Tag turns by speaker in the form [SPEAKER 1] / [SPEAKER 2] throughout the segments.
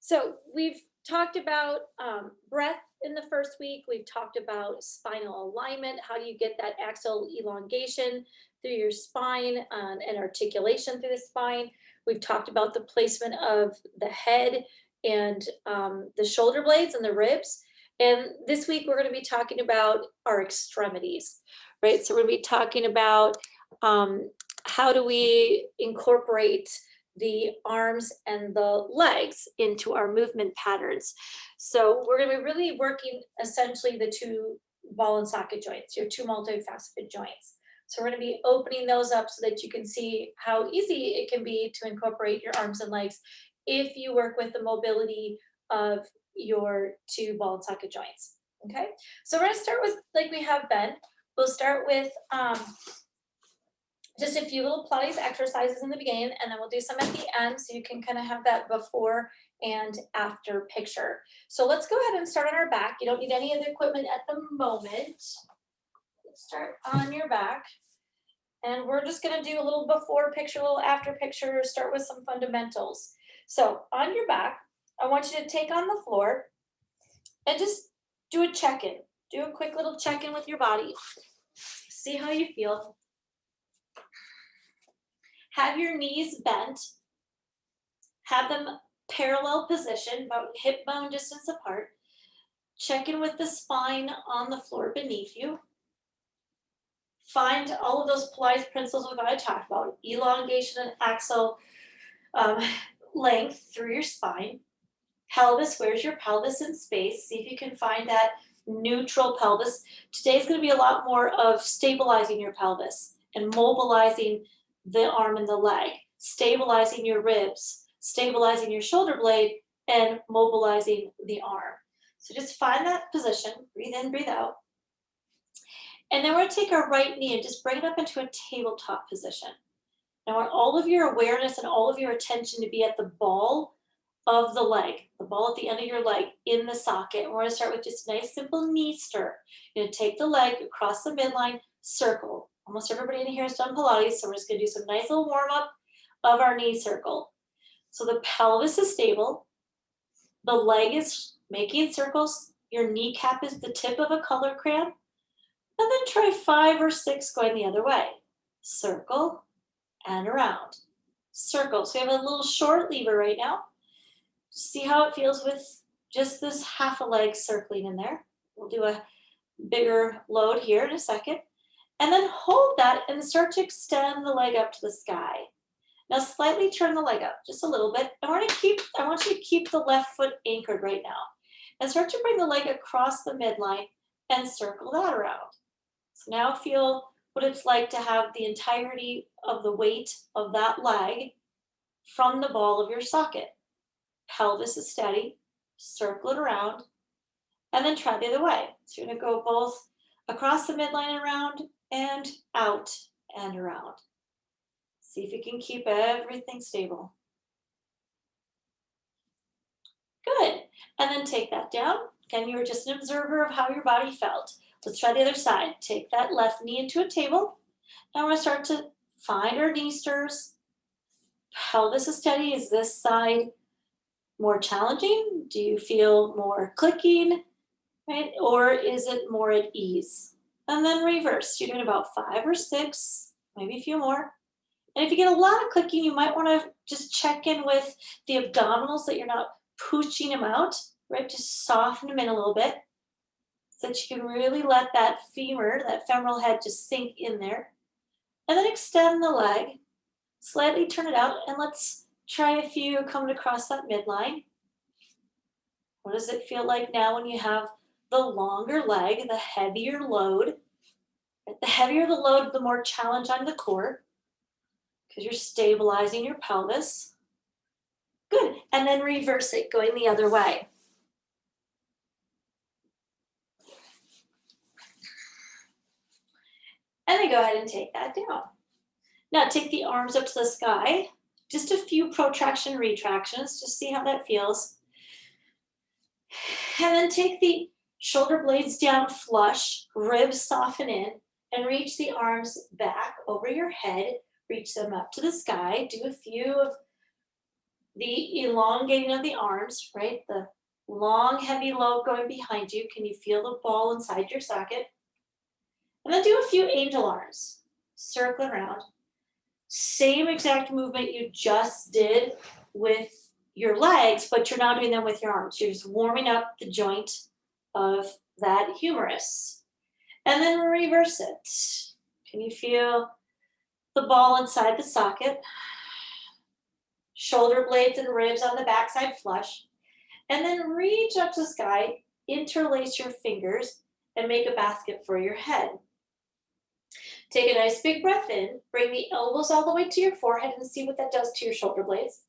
[SPEAKER 1] So we've talked about breath in the first week. We've talked about spinal alignment. How do you get that axial elongation through your spine and articulation through the spine? We've talked about the placement of the head and the shoulder blades and the ribs. And this week we're going to be talking about our extremities, right? So we're going to be talking about how do we incorporate the arms and the legs into our movement patterns. So we're going to be really working essentially the two ball and socket joints, your two multifaceted joints. So we're going to be opening those up so that you can see how easy it can be to incorporate your arms and legs if you work with the mobility of your two ball and socket joints. Okay, so we're going to start with, like we have been, we'll start with just a few little Pilates exercises in the beginning, and then we'll do some at the end so you can kind of have that before and after picture. So let's go ahead and start on our back. You don't need any of the equipment at the moment. Let's start on your back. And we're just going to do a little before picture, a little after picture, start with some fundamentals. So on your back, I want you to take on the floor and just do a check-in. Do a quick little check-in with your body. See how you feel. Have your knees bent. Have them parallel position, about hip bone distance apart. Check in with the spine on the floor beneath you. Find all of those Pilates principles we've already talked about, elongation and axial length through your spine. Pelvis, where's your pelvis in space? See if you can find that neutral pelvis. Today's going to be a lot more of stabilizing your pelvis and mobilizing the arm and the leg, stabilizing your ribs, stabilizing your shoulder blade, and mobilizing the arm. So just find that position, breathe in, breathe out. And then we're going to take our right knee and just bring it up into a tabletop position. Now I want all of your awareness and all of your attention to be at the ball of the leg, the ball at the end of your leg in the socket. And we're going to start with just a nice simple knee stir. You're going to take the leg across the midline, circle. Almost everybody in here has done Pilates, so we're just going to do some nice little warm up of our knee circle. So the pelvis is stable, the leg is making circles, your kneecap is the tip of a color crayon, and then try 5 or 6 going the other way. Circle and around. Circle. So we have a little short lever right now. See how it feels with just this half a leg circling in there. We'll do a bigger load here in a second. And then hold that and start to extend the leg up to the sky. Now slightly turn the leg up just a little bit. I want you to keep the left foot anchored right now. And start to bring the leg across the midline and circle that around. So now feel what it's like to have the entirety of the weight of that leg from the ball of your socket. Pelvis is steady, circle it around, and then try the other way. So you're going to go both across the midline and around, and out and around. See if you can keep everything stable. Good. And then take that down. Again, you were just an observer of how your body felt. Let's try the other side. Take that left knee into a table. Now we're going to start to find our knee stirs. Pelvis is steady. Is this side more challenging? Do you feel more clicking, right? Or is it more at ease? And then reverse. You're doing about 5 or 6, maybe a few more. And if you get a lot of clicking, you might want to just check in with the abdominals that you're not pushing them out, right? Just soften them in a little bit so that you can really let that femur, that femoral head just sink in there. And then extend the leg, slightly turn it out, and let's try a few coming across that midline. What does it feel like now when you have the longer leg, the heavier load? The heavier the load, the more challenge on the core because you're stabilizing your pelvis. Good. And then reverse it, going the other way. And then go ahead and take that down. Now take the arms up to the sky. Just a few protraction retractions. Just see how that feels. And then take the shoulder blades down flush, ribs soften in, and reach the arms back over your head. Reach them up to the sky. Do a few of the elongating of the arms, right? The long, heavy load going behind you. Can you feel the ball inside your socket? And then do a few angel arms. Circle around. Same exact movement you just did with your legs, but you're now doing them with your arms. You're just warming up the joint of that humerus. And then reverse it. Can you feel the ball inside the socket? Shoulder blades and ribs on the backside flush. And then reach up to the sky, interlace your fingers, and make a basket for your head. Take a nice big breath in, bring the elbows all the way to your forehead and see what that does to your shoulder blades.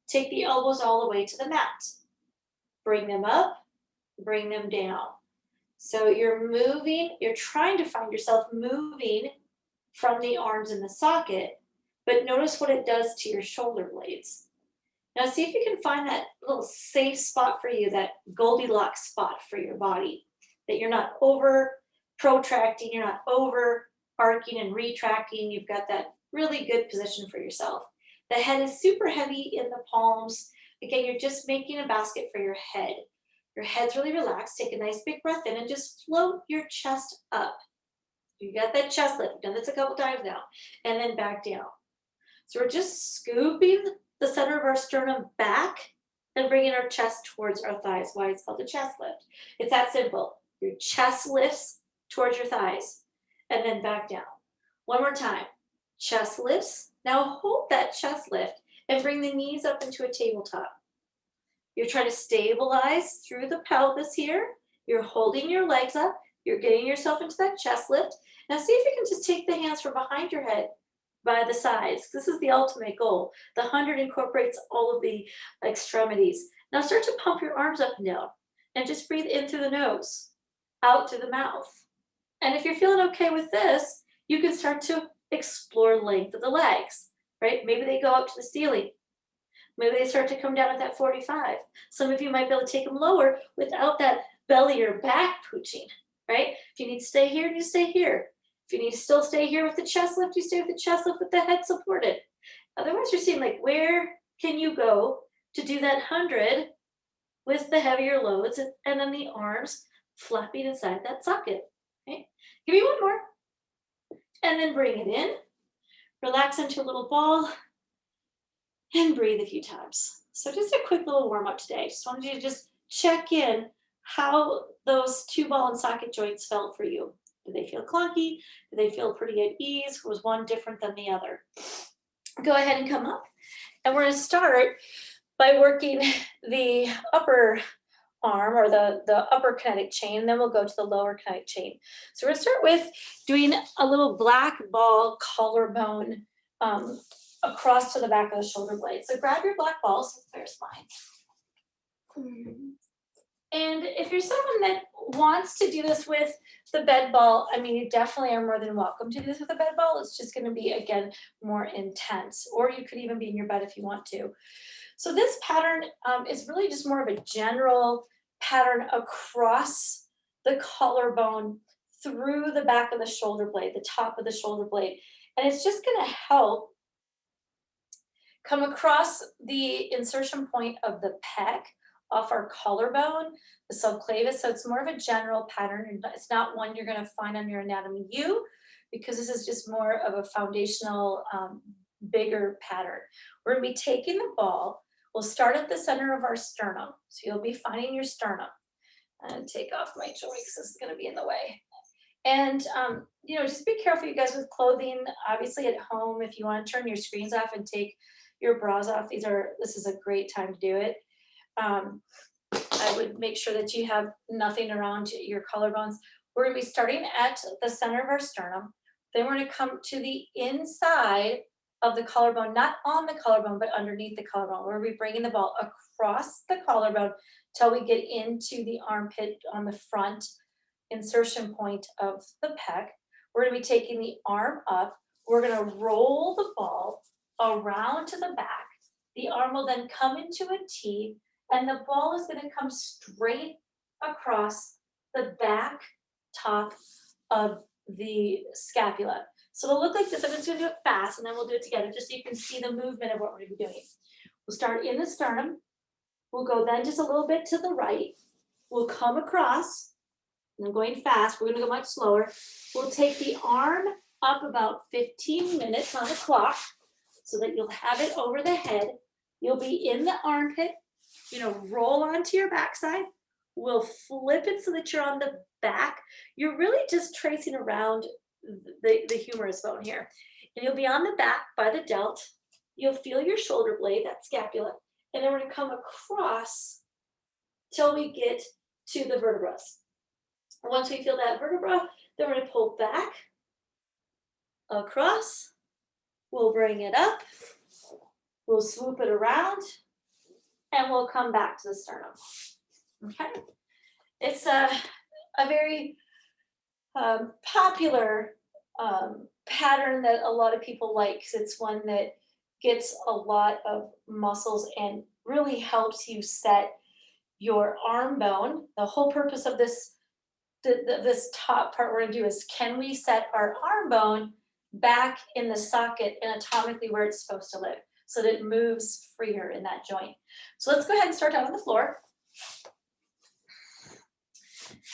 [SPEAKER 1] Take the elbows all the way to the mat. Bring them up, bring them down. So you're moving, you're trying to find yourself moving from the arms in the socket, but notice what it does to your shoulder blades. Now see if you can find that little safe spot for you, that Goldilocks spot for your body, that you're not over protracting, you're not over arcing and retracting. You've got that really good position for yourself. The head is super heavy in the palms. Again, you're just making a basket for your head. Your head's really relaxed. Take a nice big breath in and just float your chest up. You got that chest lift. We've done this a couple times now. And then back down. So we're just scooping the center of our sternum back and bringing our chest towards our thighs. Why it's called a chest lift. It's that simple. Your chest lifts towards your thighs and then back down. One more time. Chest lifts. Now hold that chest lift and bring the knees up into a tabletop. You're trying to stabilize through the pelvis here. You're holding your legs up. You're getting yourself into that chest lift. Now see if you can just take the hands from behind your head by the sides. This is the ultimate goal. The 100 incorporates all of the extremities. Now start to pump your arms up and down and just breathe in through the nose, out through the mouth. And if you're feeling okay with this, you can start to explore length of the legs, right? Maybe they go up to the ceiling. Maybe they start to come down at that 45. Some of you might be able to take them lower without that belly or back pooching, right? If you need to stay here, you stay here. If you need to still stay here with the chest lift, you stay with the chest lift with the head supported. Otherwise, you're seeing like, where can you go to do that 100 with the heavier loads and then the arms flapping inside that socket, okay? Give me one more. And then bring it in. Relax into a little ball and breathe a few times. So just a quick little warm up today. Just wanted you to just check in how those two ball and socket joints felt for you. Do they feel clunky? Do they feel pretty at ease? Was one different than the other? Go ahead and come up. And we're going to start by working the upper arm or the upper kinetic chain, and then we'll go to the lower kinetic chain. So we're going to start with doing a little black ball collarbone across to the back of the shoulder blade. So grab your black balls. There's mine. And if you're someone that wants to do this with the bed ball, I mean, you definitely are more than welcome to do this with a bed ball. It's just going to be, again, more intense. Or you could even be in your bed if you want to. So this pattern is really just more of a general pattern across the collarbone through the back of the shoulder blade, the top of the shoulder blade. And it's just going to help come across the insertion point of the pec off our collarbone, the subclavius. So it's more of a general pattern. It's not one you're going to find on your anatomy U, because this is just more of a foundational, bigger pattern. We're going to be taking the ball. We'll start at the center of our sternum. So you'll be finding your sternum. And take off my joints. This is going to be in the way. And, you know, just be careful, you guys, with clothing. Obviously at home, if you want to turn your screens off and take your bras off, this is a great time to do it. I would make sure that you have nothing around your collarbones. We're going to be starting at the center of our sternum. Then we're going to come to the inside of the collarbone, not on the collarbone, but underneath the collarbone. We're going to be bringing the ball across the collarbone till we get into the armpit on the front insertion point of the pec. We're going to be taking the arm up. We're going to roll the ball around to the back. The arm will then come into a T, and the ball is going to come straight across the back top of the scapula. So it'll look like this. I'm just going to do it fast, and then we'll do it together just so you can see the movement of what we're going to be doing. We'll start in the sternum. We'll go then just a little bit to the right. We'll come across. I'm going fast. We're going to go much slower. We'll take the arm up about 15 minutes on the clock so that you'll have it over the head. You'll be in the armpit, roll onto your backside. We'll flip it so that you're on the back. You're really just tracing around the humerus bone here. And you'll be on the back by the delt. You'll feel your shoulder blade, that scapula. And then we're going to come across till we get to the vertebrae. Once we feel that vertebra, then we're going to pull back, across. We'll bring it up. We'll swoop it around. And we'll come back to the sternum. Okay? It's a very popular pattern that a lot of people like because it's one that gets a lot of muscles and really helps you set your arm bone. The whole purpose of this top part we're going to do is, can we set our arm bone back in the socket anatomically where it's supposed to live so that it moves freer in that joint. So let's go ahead and start down on the floor.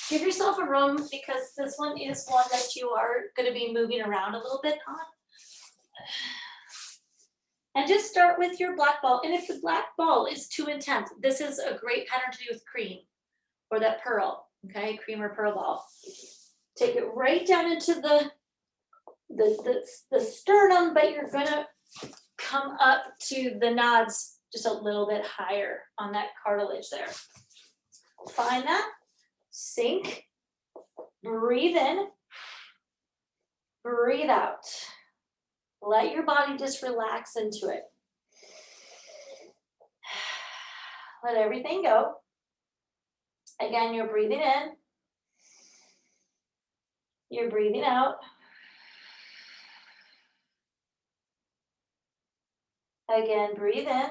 [SPEAKER 1] Give yourself a room because this one is one that you are going to be moving around a little bit on. And just start with your black ball. And if the black ball is too intense, this is a great pattern to do with cream or that pearl, okay? Cream or pearl ball. Take it right down into the sternum, but you're gonna come up to the nods just a little bit higher on that cartilage there. Find that, sink, breathe in, breathe out. Let your body just relax into it. Let everything go. Again, you're breathing in. You're breathing out. Again, breathe in.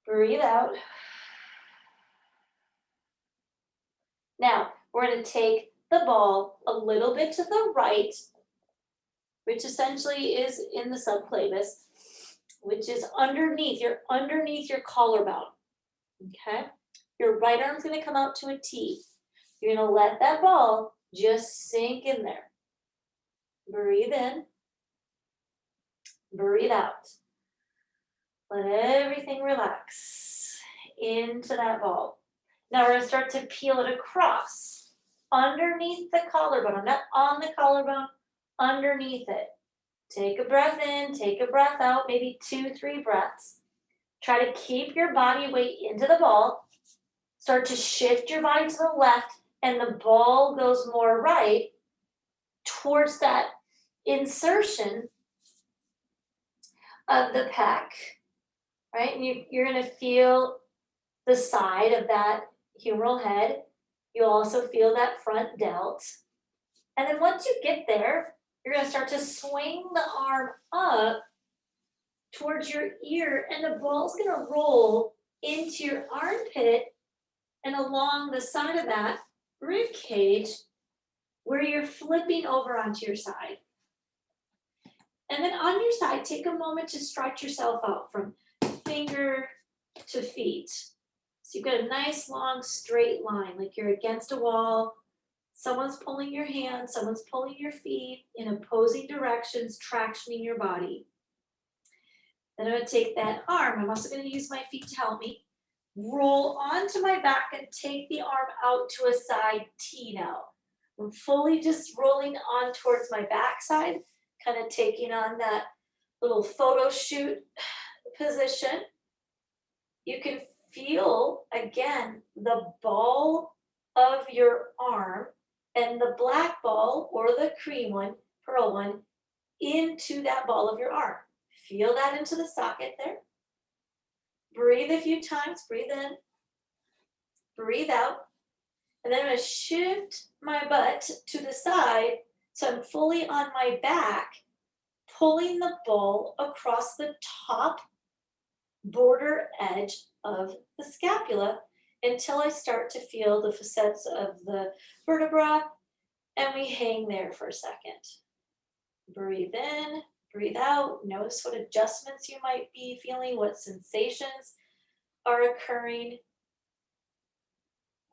[SPEAKER 1] Breathe out. Now, we're going to take the ball a little bit to the right, which essentially is in the subclavius, which is underneath your collarbone, okay? Your right arm's going to come out to a T. You're going to let that ball just sink in there. Breathe in. Breathe out. Let everything relax into that ball. Now we're going to start to peel it across. Underneath the collarbone, not on the collarbone, underneath it. Take a breath in, take a breath out, maybe 2-3 breaths. Try to keep your body weight into the ball. Start to shift your body to the left, and the ball goes more right towards that insertion of the pec, right? And you're going to feel the side of that humeral head. You'll also feel that front delt. And then once you get there, you're going to start to swing the arm up towards your ear, and the ball's going to roll into your armpit and along the side of that rib cage where you're flipping over onto your side. And then on your side, take a moment to stretch yourself out from finger to feet. So you've got a nice long straight line, like you're against a wall. Someone's pulling your hand, someone's pulling your feet in opposing directions, tractioning your body. Then I'm going to take that arm. I'm also going to use my feet to help me. Roll onto my back and take the arm out to a side T now. I'm fully just rolling on towards my backside, kind of taking on that little photo shoot position. You can feel, again, the ball of your arm and the black ball or the cream one, pearl one, into that ball of your arm. Feel that into the socket there. Breathe a few times, breathe in, breathe out. And then I'm going to shift my butt to the side so I'm fully on my back, pulling the ball across the top border edge of the scapula until I start to feel the facets of the vertebra, and we hang there for a second. Breathe in, Breathe out. Notice what adjustments you might be feeling, what sensations are occurring.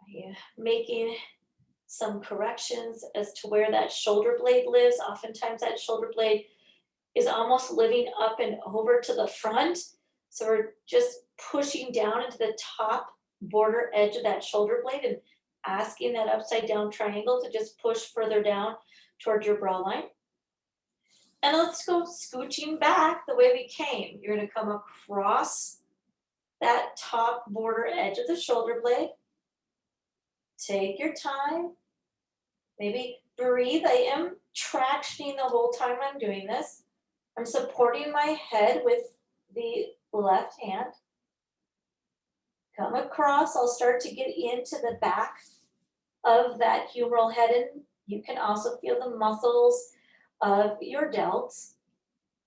[SPEAKER 1] Are you making some corrections as to where that shoulder blade lives? Oftentimes that shoulder blade is almost living up and over to the front. So we're just pushing down into the top border edge of that shoulder blade and asking that upside down triangle to just push further down towards your brow line. And let's go scooching back the way we came. You're gonna come across that top border edge of the shoulder blade. Take your time. Maybe breathe. I am tractioning the whole time I'm doing this. I'm supporting my head with the left hand. Come across. I'll start to get into the back of that humeral head, and you can also feel the muscles of your delts.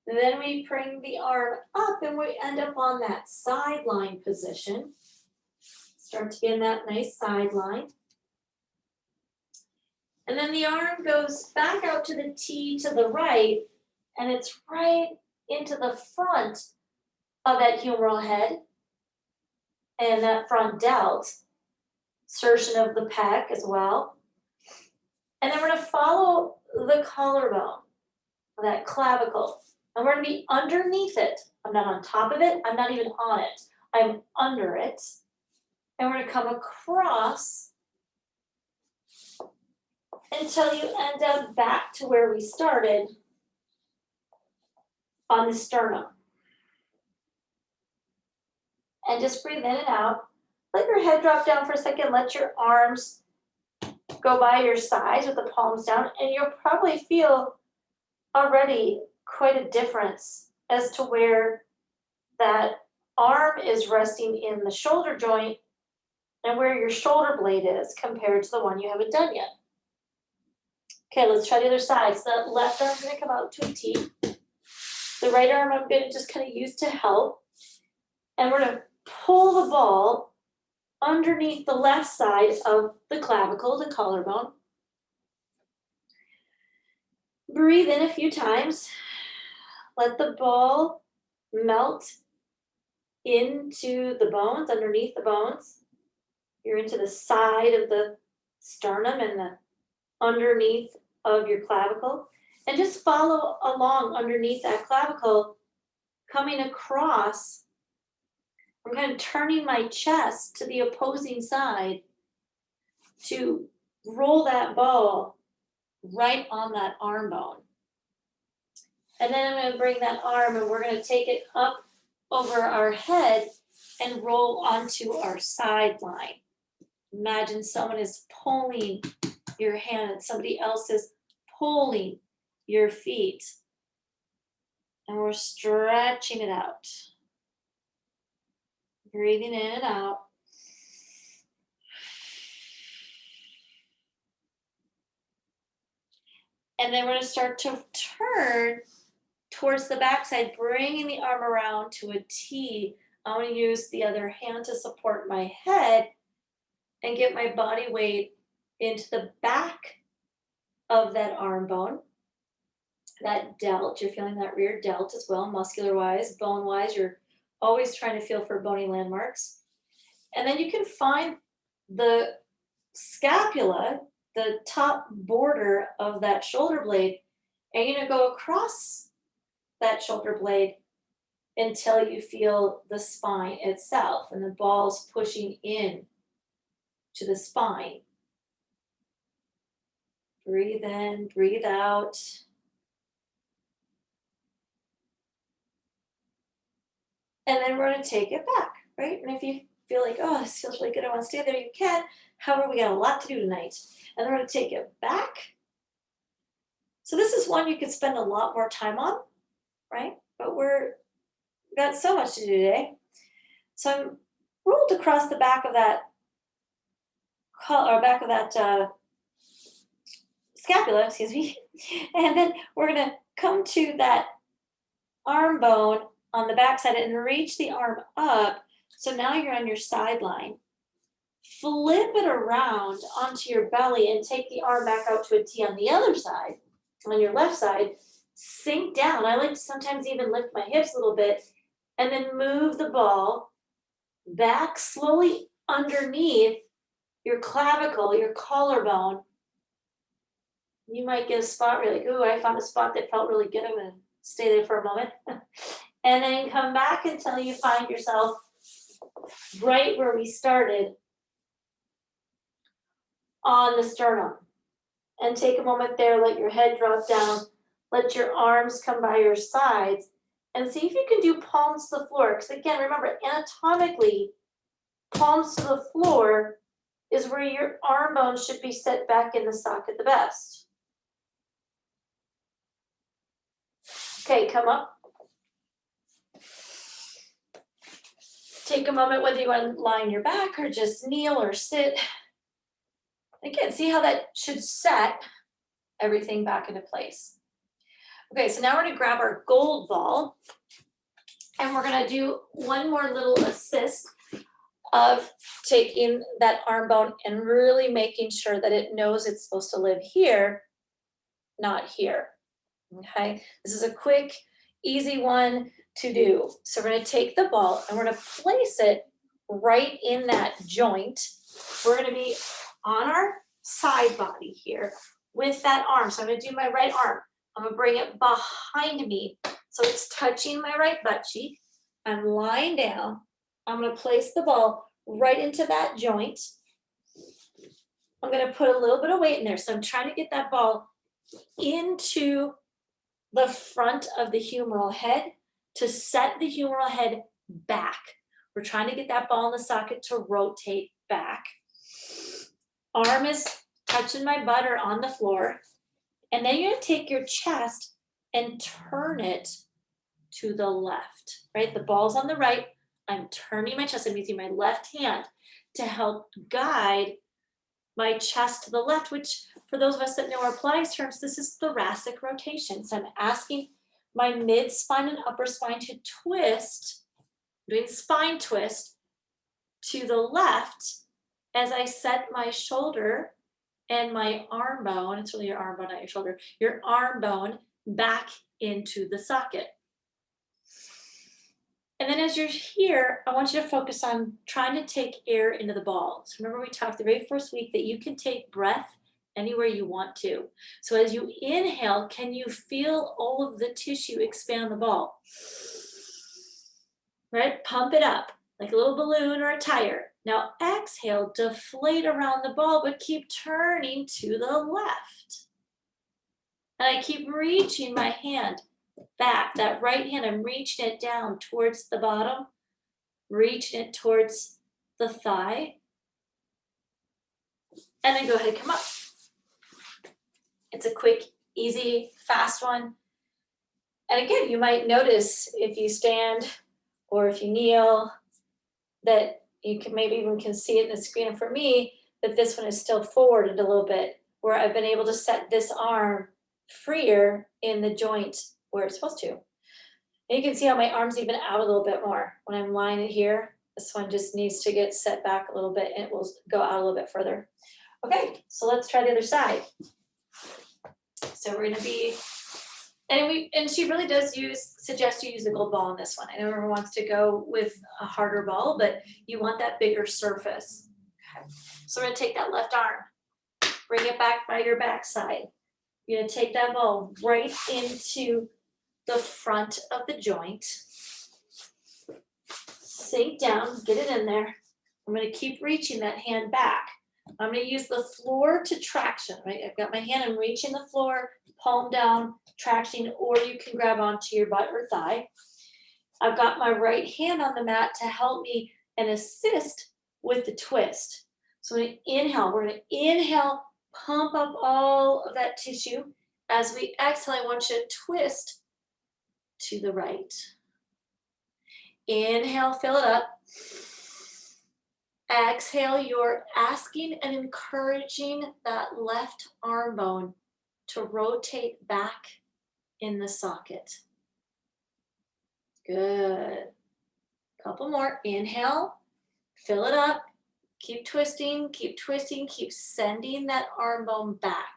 [SPEAKER 1] And then we bring the arm up and we end up on that sideline position. Start to get in that nice sideline. And then the arm goes back out to the T to the right, and it's right into the front of that humeral head and that front delt, insertion of the pec as well. And then we're gonna follow the collarbone, that clavicle, and we're gonna be underneath it. I'm not on top of it, I'm not even on it. I'm under it. And we're gonna come across until you end up back to where we started on the sternum. And just breathe in and out. Let your head drop down for a second. Let your arms go by your sides with the palms down, and you'll probably feel already quite a difference as to where that arm is resting in the shoulder joint and where your shoulder blade is compared to the one you haven't done yet. Okay, let's try the other side. So that left arm's gonna come out to a T. The right arm I'm gonna just kind of use to help. And we're gonna pull the ball underneath the left side of the clavicle, the collarbone. Breathe in a few times. Let the ball melt into the bones, underneath the bones. You're into the side of the sternum and the underneath of your clavicle. And just follow along underneath that clavicle, coming across. I'm kind of turning my chest to the opposing side to roll that ball right on that arm bone. And then I'm going to bring that arm and we're going to take it up over our head and roll onto our sideline. Imagine someone is pulling your hand and somebody else is pulling your feet. And we're stretching it out. Breathing in and out. And then we're going to start to turn towards the backside, bringing the arm around to a T. I'm going to use the other hand to support my head and get my body weight into the back of that arm bone. That delt, you're feeling that rear delt as well, muscular-wise, bone-wise. You're always trying to feel for bony landmarks. And then you can find the scapula, the top border of that shoulder blade, and you're going to go across that shoulder blade until you feel the spine itself and the balls pushing in to the spine. Breathe in, breathe out. And then we're going to take it back, right? And if you feel like, oh, this feels really good, I want to stay there, you can. However, we got a lot to do tonight. And then we're going to take it back. So this is one you could spend a lot more time on, right? But we've got so much to do today. So I'm rolled across the back of that scapula, excuse me. And then we're going to come to that arm bone on the backside and reach the arm up. So now you're on your sideline. Flip it around onto your belly and take the arm back out to a T on the other side, on your left side, sink down. I like to sometimes even lift my hips a little bit and then move the ball back slowly underneath your clavicle, your collarbone. You might get a spot where you're like, ooh, I found a spot that felt really good. I'm gonna stay there for a moment. And then come back until you find yourself right where we started on the sternum. And take a moment there, let your head drop down, let your arms come by your sides, and see if you can do palms to the floor. Because again, remember, anatomically, palms to the floor is where your arm bone should be set back in the socket the best. Okay, come up. Take a moment, whether you want to lie on your back or just kneel or sit. Again, see how that should set everything back into place. Okay, so now we're gonna grab our gold ball and we're gonna do one more little assist of taking that arm bone and really making sure that it knows it's supposed to live here, not here. Okay, this is a quick, easy one to do. So we're gonna take the ball and we're gonna place it right in that joint. We're gonna be on our side body here with that arm. So I'm gonna do my right arm. I'm gonna bring it behind me so it's touching my right butt cheek. I'm lying down. I'm gonna place the ball right into that joint. I'm gonna put a little bit of weight in there. So I'm trying to get that ball into the front of the humeral head to set the humeral head back. We're trying to get that ball in the socket to rotate back. Arm is touching my butt or on the floor. And then you're gonna take your chest and turn it to the left, right? The ball's on the right. I'm turning my chest. I'm using my left hand to help guide my chest to the left, which for those of us that know our Pilates terms, this is thoracic rotation. So I'm asking my mid spine and upper spine to twist, doing spine twist to the left as I set my shoulder and my arm bone, it's really your arm bone, not your shoulder, your arm bone back into the socket. And then as you're here, I want you to focus on trying to take air into the ball. So remember we talked the very first week that you can take breath anywhere you want to. So as you inhale, can you feel all of the tissue expand the ball? Right? Pump it up like a little balloon or a tire. Now exhale, deflate around the ball, but keep turning to the left. And I keep reaching my hand back. That right hand, I'm reaching it down towards the bottom, reaching it towards the thigh. And then go ahead and come up. It's a quick, easy, fast one. And again, you might notice if you stand or if you kneel that you can maybe even can see it in the screen. And for me, that this one is still forwarded a little bit, where I've been able to set this arm freer in the joint where it's supposed to. And you can see how my arm's even out a little bit more. When I'm lying it here, this one just needs to get set back a little bit and it will go out a little bit further. Okay, so let's try the other side. So we're gonna be, and she really does suggest you use the gold ball on this one. I know everyone wants to go with a harder ball, but you want that bigger surface. Okay. So we're gonna take that left arm, bring it back by your backside. You're gonna take that ball right into the front of the joint. Sink down, get it in there. I'm gonna keep reaching that hand back. I'm gonna use the floor to traction, right? I've got my hand, I'm reaching the floor, palm down, traction, or you can grab onto your butt or thigh. I've got my right hand on the mat to help me and assist with the twist. So I'm gonna inhale, we're gonna inhale, pump up all of that tissue. As we exhale, I want you to twist to the right. Inhale, fill it up. Exhale, you're asking and encouraging that left arm bone to rotate back in the socket. Good. Couple more. Inhale, fill it up. Keep twisting, keep sending that arm bone back.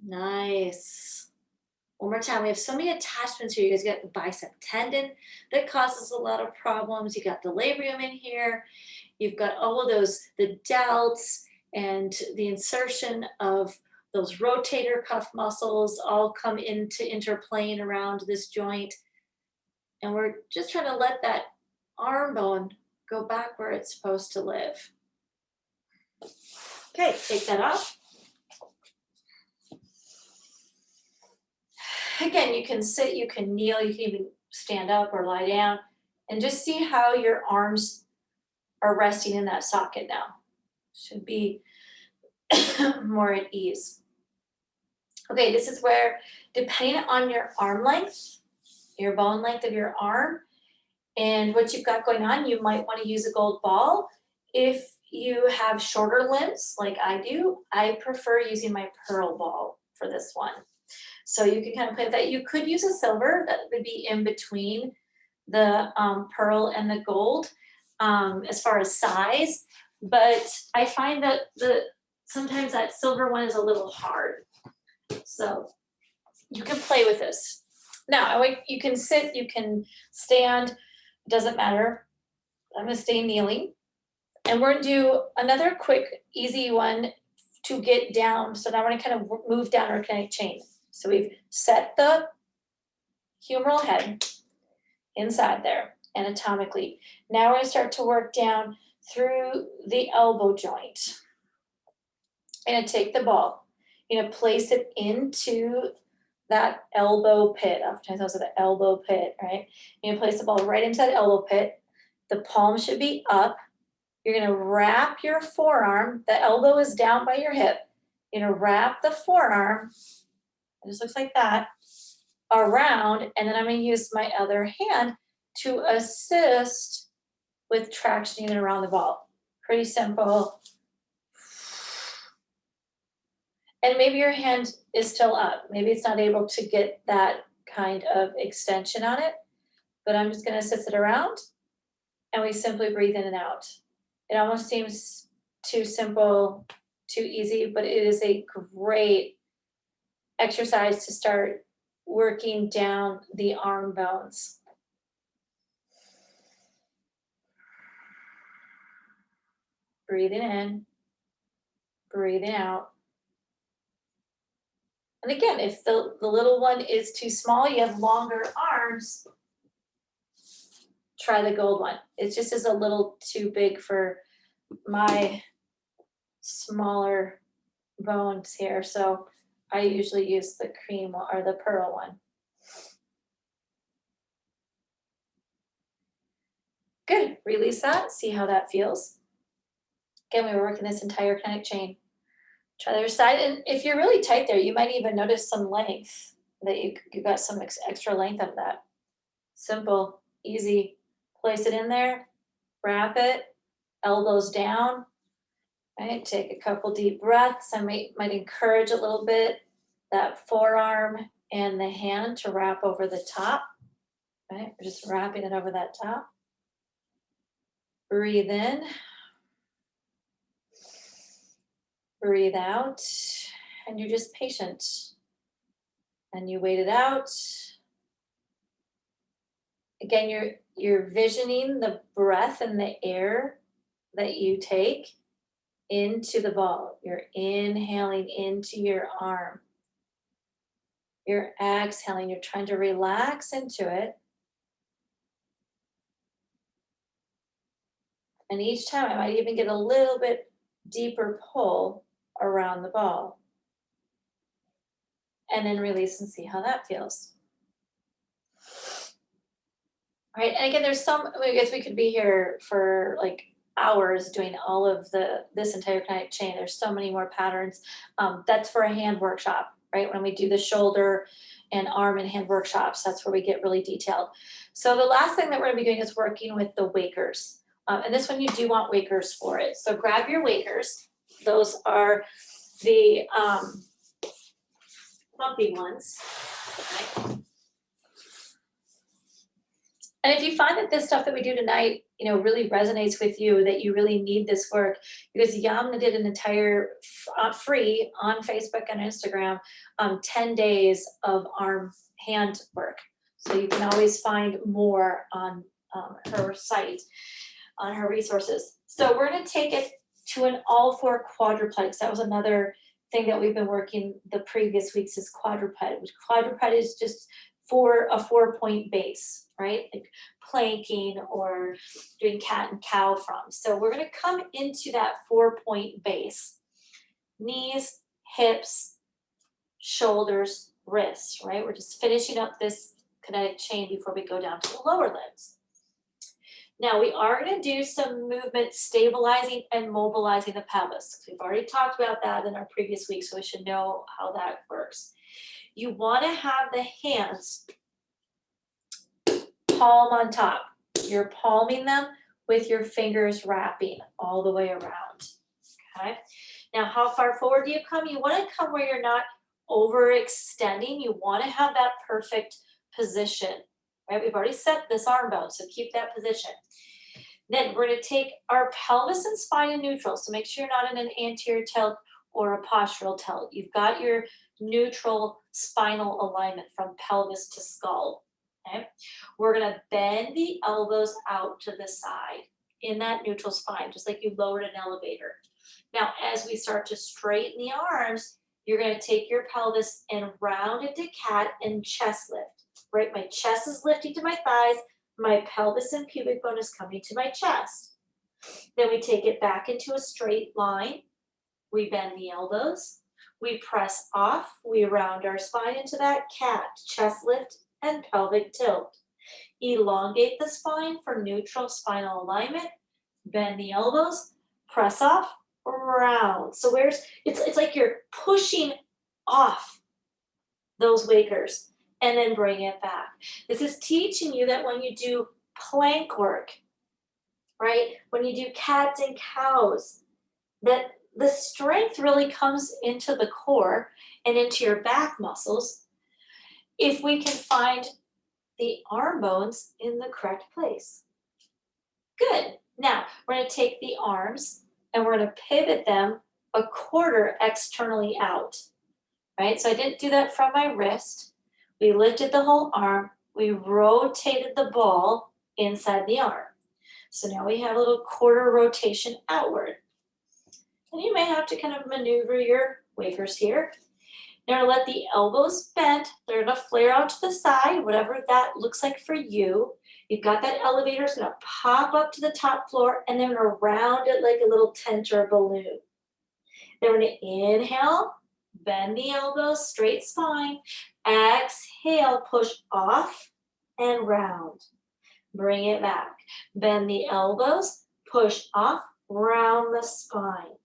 [SPEAKER 1] Nice. One more time. We have so many attachments here. You guys got the bicep tendon that causes a lot of problems. You got the labrum in here. You've got all of those, the delts and the insertion of those rotator cuff muscles all come into interplaying around this joint. And we're just trying to let that arm bone go back where it's supposed to live. Okay, take that off. Again, you can sit, you can kneel, you can even stand up or lie down, and just see how your arms are resting in that socket now. Should be more at ease. Okay, this is where, depending on your arm length, your bone length of your arm, and what you've got going on, you might want to use a gold ball. If you have shorter limbs, like I do, I prefer using my pearl ball for this one. So you can kind of play with that. You could use a silver, that would be in between the pearl and the gold as far as size, but I find that sometimes that silver one is a little hard. So you can play with this. Now, you can sit, you can stand, doesn't matter. I'm gonna stay kneeling. And we're gonna do another quick, easy one to get down. So now we're gonna kind of move down our kinetic chain. So we've set the humeral head inside there anatomically. Now we're gonna start to work down through the elbow joint. I'm gonna take the ball, you're gonna place it into that elbow pit. Oftentimes those are the elbow pit, right? You're gonna place the ball right into that elbow pit. The palm should be up. You're gonna wrap your forearm, the elbow is down by your hip. You're gonna wrap the forearm, it just looks like that, around, and then I'm gonna use my other hand to assist with tractioning it around the ball. Pretty simple. And maybe your hand is still up. Maybe it's not able to get that kind of extension on it, but I'm just gonna assist it around, and we simply breathe in and out. It almost seems too simple, too easy, but it is a great exercise to start working down the arm bones. Breathing in, breathing out. And again, if the little one is too small, you have longer arms, try the gold one. It just is a little too big for my smaller bones here. So I usually use the cream or the pearl one. Good, release that, see how that feels. Again, we were working this entire kinetic chain. Try the other side, and if you're really tight there, you might even notice some length, that you got some extra length of that. Simple, easy, place it in there, wrap it, elbows down, right? Take a couple deep breaths. I might encourage a little bit that forearm and the hand to wrap over the top, right? We're just wrapping it over that top. Breathe in. Breathe out. And you're just patient. And you wait it out. Again, you're visioning the breath and the air that you take into the ball. You're inhaling into your arm. You're exhaling. You're trying to relax into it. And each time I might even get a little bit deeper pull around the ball. And then release and see how that feels. All right, and again, I guess we could be here for like hours doing all of this entire kinetic chain. There's so many more patterns. That's for a hand workshop, right? When we do the shoulder and arm and hand workshops, that's where we get really detailed. So the last thing that we're gonna be doing is working with the wakers. And this one you do want wakers for it. So grab your wakers. Those are the bumpy ones. Right? And if you find that this stuff that we do tonight, really resonates with you, that you really need this work, because Yamuna did an entire free on Facebook and Instagram, 10 days of arm hand work. So you can always find more on her site, on her resources. So we're going to take it to an all four quadruped, because that was another thing that we've been working the previous weeks, is quadruped, which quadruped is just for a 4-point base, right? Like planking or doing cat and cow from. So we're going to come into that 4-point base. Knees, hips, shoulders, wrists, right? We're just finishing up this kinetic chain before we go down to the lower limbs. Now we are going to do some movement stabilizing and mobilizing the pelvis. We've already talked about that in our previous week, so we should know how that works. You want to have the hands palm on top. You're palming them with your fingers wrapping all the way around. Okay. Now, how far forward do you come? You want to come where you're not overextending. You want to have that perfect position. Right? We've already set this arm bone, so keep that position. Then we're going to take our pelvis and spine in neutral. So make sure you're not in an anterior tilt or a postural tilt. You've got your neutral spinal alignment from pelvis to skull. Okay? We're going to bend the elbows out to the side in that neutral spine, just like you lowered an elevator. Now, as we start to straighten the arms, you're going to take your pelvis and round it to cat and chest lift. Right? My chest is lifting to my thighs. My pelvis and pubic bone is coming to my chest. Then we take it back into a straight line. We bend the elbows. We press off. We round our spine into that cat, chest lift, and pelvic tilt. Elongate the spine for neutral spinal alignment. Bend the elbows. Press off. Round. So it's like you're pushing off those wakers and then bring it back. This is teaching you that when you do plank work, right? When you do cats and cows, that the strength really comes into the core and into your back muscles if we can find the arm bones in the correct place. Good. Now, we're going to take the arms and we're going to pivot them a quarter externally out, right? So I didn't do that from my wrist. We lifted the whole arm. We rotated the ball inside the arm. So now we have a little quarter rotation outward. And you may have to kind of maneuver your wakers here. Now let the elbows bend. They're going to flare out to the side, whatever that looks like for you. You've got that elevator. It's going to pop up to the top floor and then we're going to round it like a little tent or a balloon. Then we're going to inhale, bend the elbows, straight spine. Exhale, push off and round. Bring it back. Bend the elbows, push off, round the spine.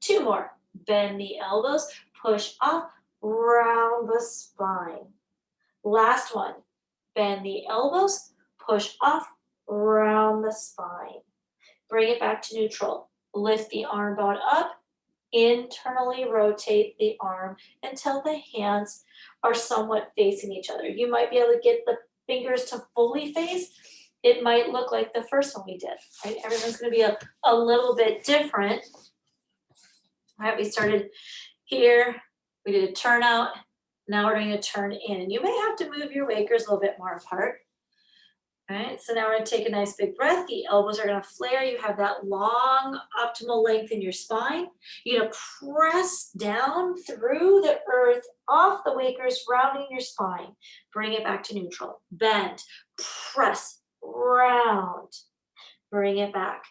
[SPEAKER 1] 2 more. Bend the elbows, push off, round the spine. Last one. Bend the elbows, push off, round the spine. Bring it back to neutral. Lift the arm bone up, internally rotate the arm until the hands are somewhat facing each other. You might be able to get the fingers to fully face. It might look like the first one we did, right? Everyone's going to be a little bit different. All right, we started here. We did a turn out. Now we're going to turn in. And you may have to move your wakers a little bit more apart. All right, so now we're going to take a nice big breath. The elbows are going to flare. You have that long optimal length in your spine. You're going to press down through the earth, off the wakers, rounding your spine. Bring it back to neutral. Bend, press, round. Bring it back.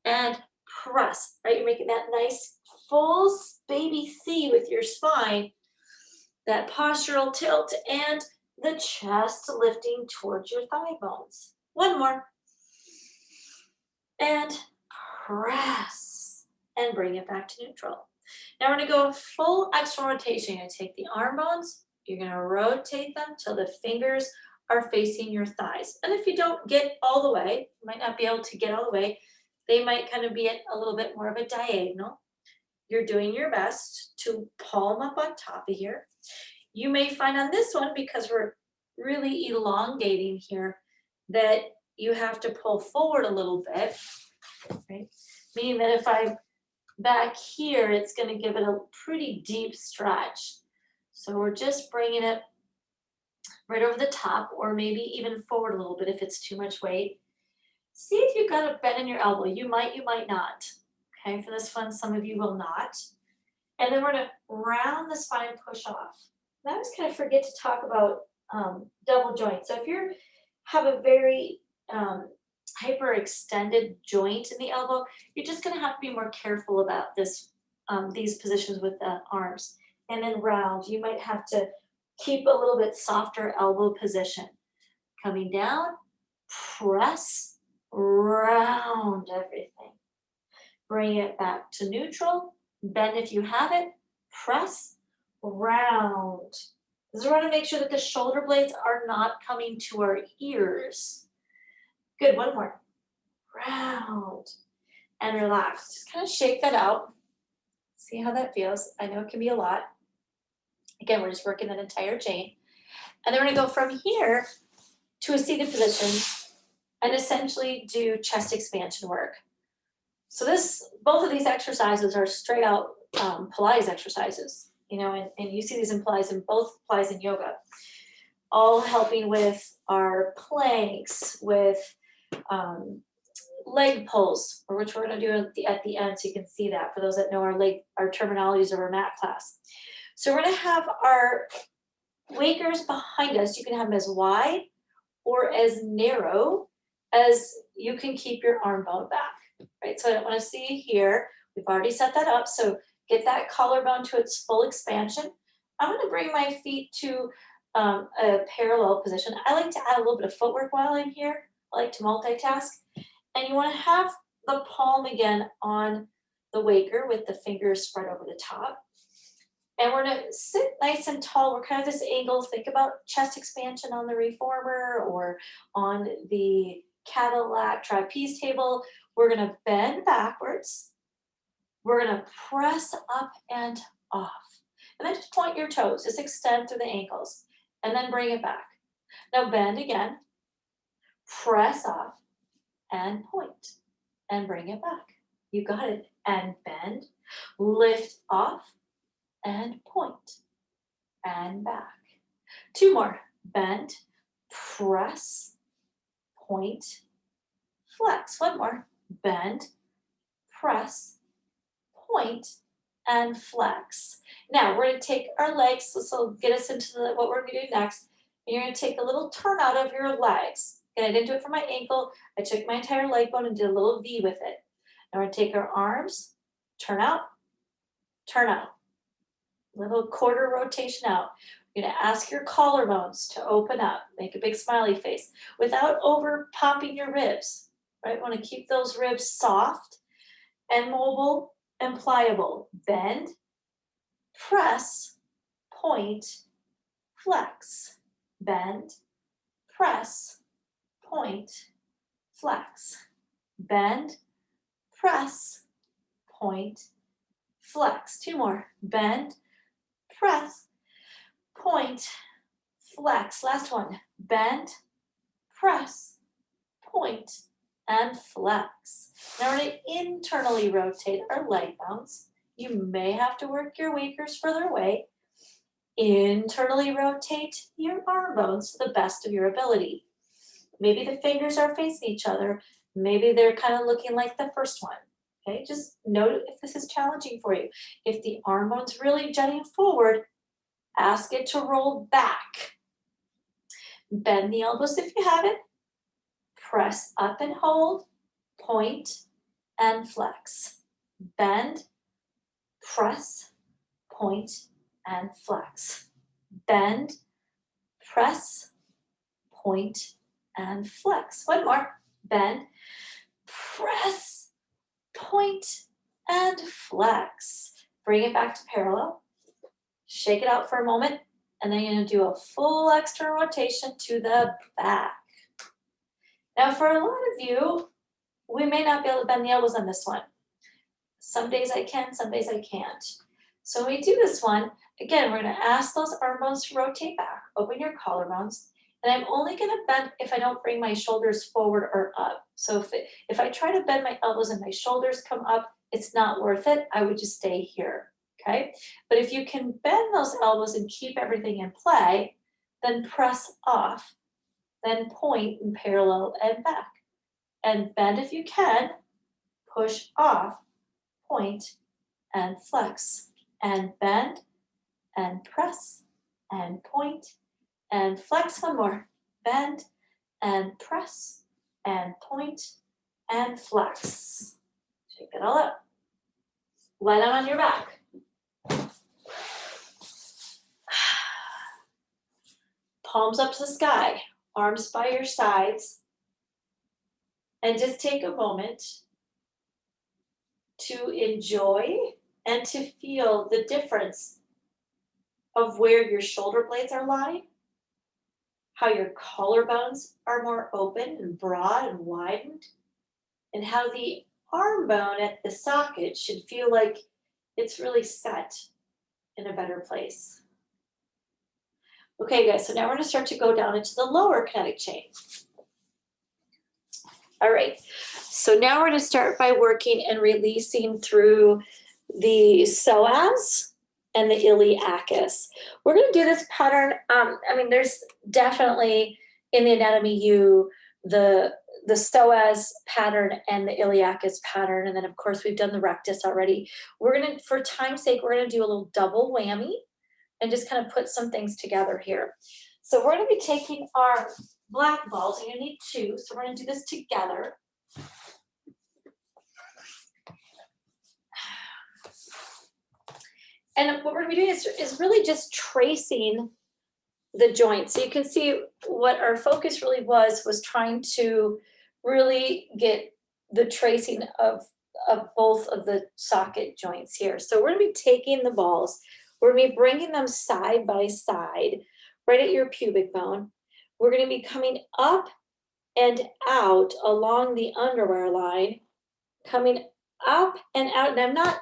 [SPEAKER 1] And press, right? You're making that nice full baby C with your spine, that postural tilt, and the chest lifting towards your thigh bones. 1 more. And press. And bring it back to neutral. Now we're going to go full external rotation. You're going to take the arm bones. You're going to rotate them till the fingers are facing your thighs. And if you don't get all the way, you might not be able to get all the way. They might kind of be at a little bit more of a diagonal. You're doing your best to palm up on top of here. You may find on this one, because we're really elongating here, that you have to pull forward a little bit, right? Meaning that if I'm back here, it's going to give it a pretty deep stretch. So we're just bringing it right over the top, or maybe even forward a little bit if it's too much weight. See if you've got a bend in your elbow. You might not. Okay, for this one, some of you will not. And then we're going to round the spine and push off. And I always kind of forget to talk about double joints. So if you have a very hyperextended joint in the elbow, you're just going to have to be more careful about this, these positions with the arms. And then round, you might have to keep a little bit softer elbow position. Coming down, press, round everything. Bring it back to neutral, bend if you have it, press, round. This is we want to make sure that the shoulder blades are not coming to our ears. Good, one more. Round and relax. Just kind of shake that out. See how that feels. I know it can be a lot. Again, we're just working that entire chain. And then we're gonna go from here to a seated position and essentially do chest expansion work. So both of these exercises are straight out Pilates exercises, you know, and you see these in both Pilates and yoga, all helping with our planks, with leg pulls, or which we're going to do at the end, so you can see that for those that know our terminologies of our mat class. So we're going to have our wakers behind us. You can have them as wide or as narrow as you can keep your arm bone back, right? So I want to see here, we've already set that up. So get that collarbone to its full expansion. I'm going to bring my feet to a parallel position. I like to add a little bit of footwork while I'm here. I like to multitask. And you want to have the palm again on the waker with the fingers spread over the top. And we're going to sit nice and tall. We're kind of this angle. Think about chest expansion on the reformer or on the Cadillac trapeze table. We're going to bend backwards. We're going to press up and off. And then just point your toes. Just extend through the ankles. And then bring it back. Now bend again. Press off. And point. And bring it back. You got it. And bend. Lift off. And point, and back. Two more. Bend, press, point, flex. One more. Bend, press, point, and flex. Now we're going to take our legs. This will get us into what we're going to do next. And you're going to take a little turn out of your legs. And I didn't do it for my ankle. I took my entire leg bone and did a little V with it. Now we're going to take our arms, turn out, turn out. Little quarter rotation out. You're going to ask your collarbones to open up. Make a big smiley face without over popping your ribs. Right? Want to keep those ribs soft and mobile and pliable. Bend, press, point, flex. Bend, press, point, flex. Bend, press, point, flex. Two more. Bend, press, point, flex. Last one. Bend, press, point, and flex. Now we're going to internally rotate our leg bones. You may have to work your wakers further away. Internally rotate your arm bones to the best of your ability. Maybe the fingers are facing each other. Maybe they're kind of looking like the first one. Okay, just note if this is challenging for you. If the arm bone's really jutting forward, ask it to roll back. Bend the elbows if you have it. Press up and hold, point, and flex. Bend, press, point, and flex. Bend, press, point, and flex. One more. Bend, press, point, and flex. Bring it back to parallel. Shake it out for a moment, and then you're going to do a full external rotation to the back. Now, for a lot of you, we may not be able to bend the elbows on this one. Some days I can, some days I can't. So when we do this one, again, we're going to ask those arm bones to rotate back. Open your collarbones. And I'm only gonna bend if I don't bring my shoulders forward or up. So if I try to bend my elbows and my shoulders come up, it's not worth it. I would just stay here, okay? But if you can bend those elbows and keep everything in play, then press off, then point and parallel and back. And bend if you can, push off, point, and flex. And bend, and press, and point, and flex. One more. Bend, and press, and point, and flex. Shake it all up. Lie down on your back. Palms up to the sky, arms by your sides. And just take a moment to enjoy and to feel the difference of where your shoulder blades are lying, how your collarbones are more open and broad and widened, and how the arm bone at the socket should feel like it's really set in a better place. Okay, guys, so now we're going to start to go down into the lower kinetic chain. All right, so now we're going to start by working and releasing through the psoas and the iliacus. We're going to do this pattern. There's definitely in the Anatomy U the psoas pattern and the iliacus pattern, and then of course we've done the rectus already. We're going to, for time's sake, we're going to do a little double whammy and just kind of put some things together here. So we're going to be taking our black balls, and you need two, so we're going to do this together. And what we're going to be doing is really just tracing the joints. So you can see what our focus really was trying to really get the tracing of both of the socket joints here. So we're going to be taking the balls, we're going to be bringing them side by side, right at your pubic bone. We're going to be coming up and out along the underwear line, coming up and out, and I'm not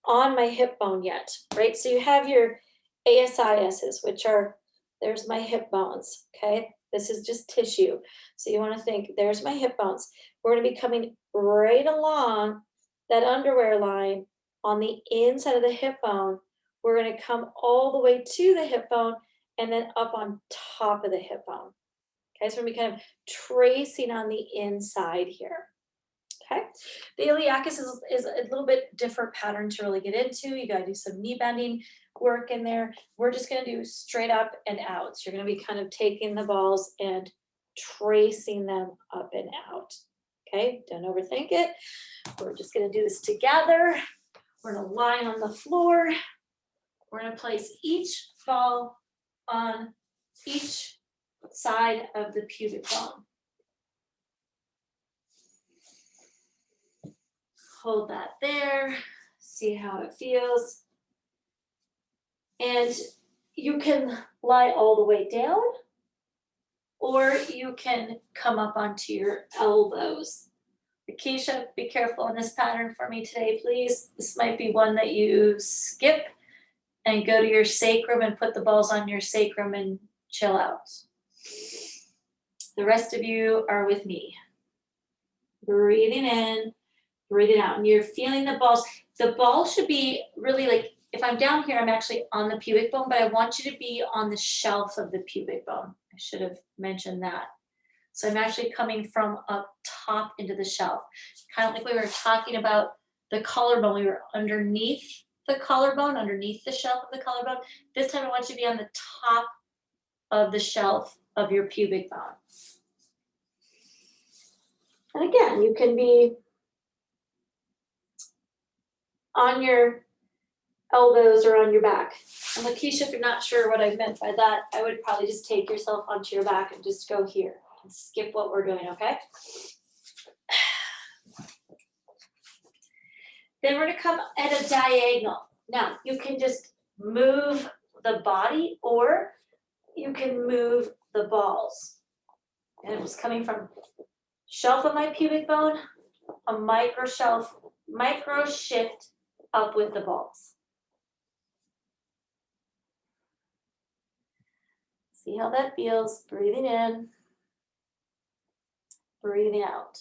[SPEAKER 1] on my hip bone yet, right? So you have your ASISs, which are, there's my hip bones, okay? This is just tissue. So you want to think, there's my hip bones. We're going to be coming right along that underwear line on the inside of the hip bone. We're going to come all the way to the hip bone and then up on top of the hip bone. Okay, so we're going to be kind of tracing on the inside here. Okay, the iliacus is a little bit different pattern to really get into. You got to do some knee bending work in there. We're just going to do straight up and out. So you're going to be kind of taking the balls and tracing them up and out. Okay, don't overthink it. We're just going to do this together. We're going to lie on the floor. We're going to place each ball on each side of the pubic bone. Hold that there, see how it feels. And you can lie all the way down, or you can come up onto your elbows. Keisha, be careful in this pattern for me today, please. This might be one that you skip and go to your sacrum and put the balls on your sacrum and chill out. The rest of you are with me. Breathing in, breathing out, and you're feeling the balls. The ball should be really like, if I'm down here, I'm actually on the pubic bone, but I want you to be on the shelf of the pubic bone. I should have mentioned that. So I'm actually coming from up top into the shelf. Kind of like we were talking about the collarbone. We were underneath the collarbone, underneath the shelf of the collarbone. This time I want you to be on the top of the shelf of your pubic bone. And again, you can be on your elbows or on your back. And Lakeisha, if you're not sure what I meant by that, I would probably just take yourself onto your back and just go here and skip what we're doing, okay? Then we're gonna come at a diagonal. Now, you can just move the body or you can move the balls. And it was coming from shelf of my pubic bone, a micro shift up with the balls. See how that feels, breathing in, breathing out.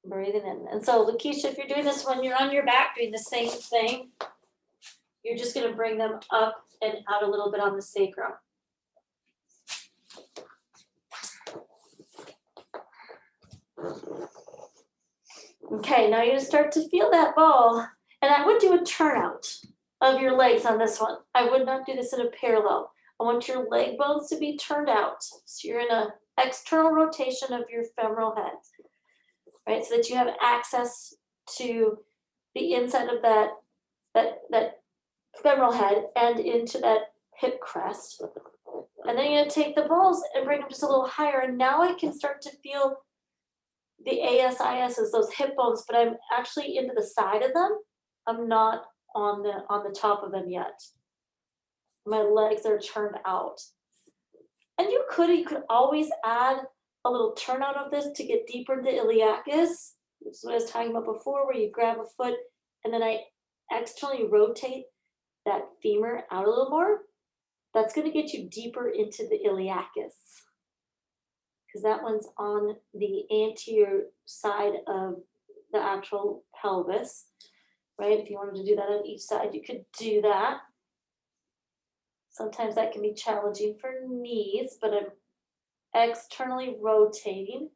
[SPEAKER 1] Breathing in. And so, Lakeisha, if you're doing this when you're on your back, doing the same thing, you're just going to bring them up and out a little bit on the sacrum. Okay, now you're going to start to feel that ball. And I would do a turnout of your legs on this one. I would not do this in a parallel. I want your leg bones to be turned out. So you're in an external rotation of your femoral head. Right, so that you have access to the inside of that femoral head and into that hip crest. And then you're going to take the balls and bring them just a little higher. And now I can start to feel the ASISs, those hip bones, but I'm actually into the side of them. I'm not on the top of them yet. My legs are turned out. And you could always add a little turnout of this to get deeper into Iliacus, which is what I was talking about before, where you grab a foot and then I externally rotate that femur out a little more. That's going to get you deeper into the Iliacus, because that one's on the anterior side of the actual pelvis, right? If you wanted to do that on each side, you could do that. Sometimes that can be challenging for knees, but I'm externally rotating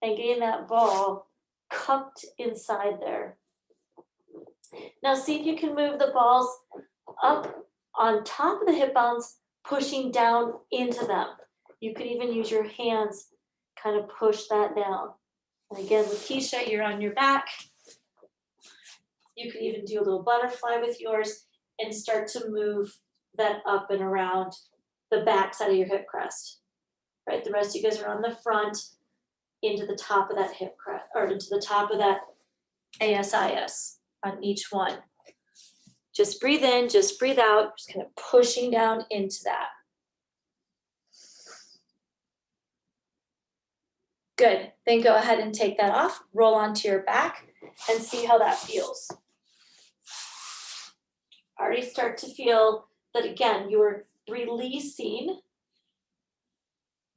[SPEAKER 1] and getting that ball cupped inside there. Now see if you can move the balls up on top of the hip bones, pushing down into them. You could even use your hands, kind of push that down. And again, Lakeisha, you're on your back. You can even do a little butterfly with yours and start to move that up and around the back side of your hip crest. Right, the rest of you guys are on the front, into the top of that hip crest, or into the top of that ASIS on each one. Just breathe in, just breathe out, just kind of pushing down into that. Good, then go ahead and take that off, roll onto your back, and see how that feels. Already start to feel that, again, you are releasing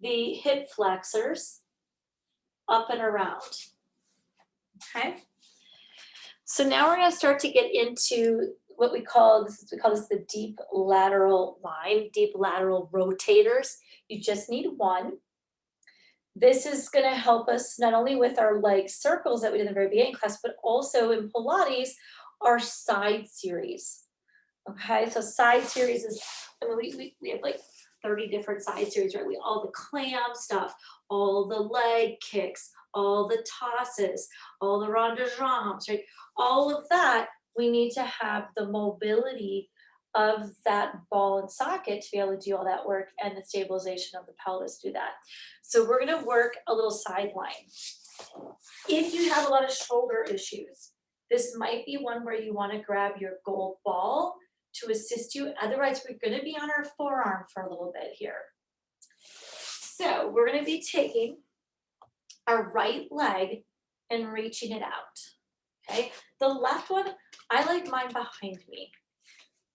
[SPEAKER 1] the hip flexors up and around. Okay. So now we're going to start to get into what we call this the deep lateral line, deep lateral rotators. You just need one. This is going to help us not only with our leg circles that we did in the very beginning class, but also in Pilates, our side series. Okay, so side series is, I mean, we have like 30 different side series, right? All the clam stuff, all the leg kicks, all the tosses, all the rond de jambes, right? All of that, we need to have the mobility of that ball and socket to be able to do all that work, and the stabilization of the pelvis do that. So we're going to work a little sideline. If you have a lot of shoulder issues, this might be one where you want to grab your gold ball to assist you. Otherwise, we're going to be on our forearm for a little bit here. So we're going to be taking our right leg and reaching it out. Okay, the left one, I like mine behind me.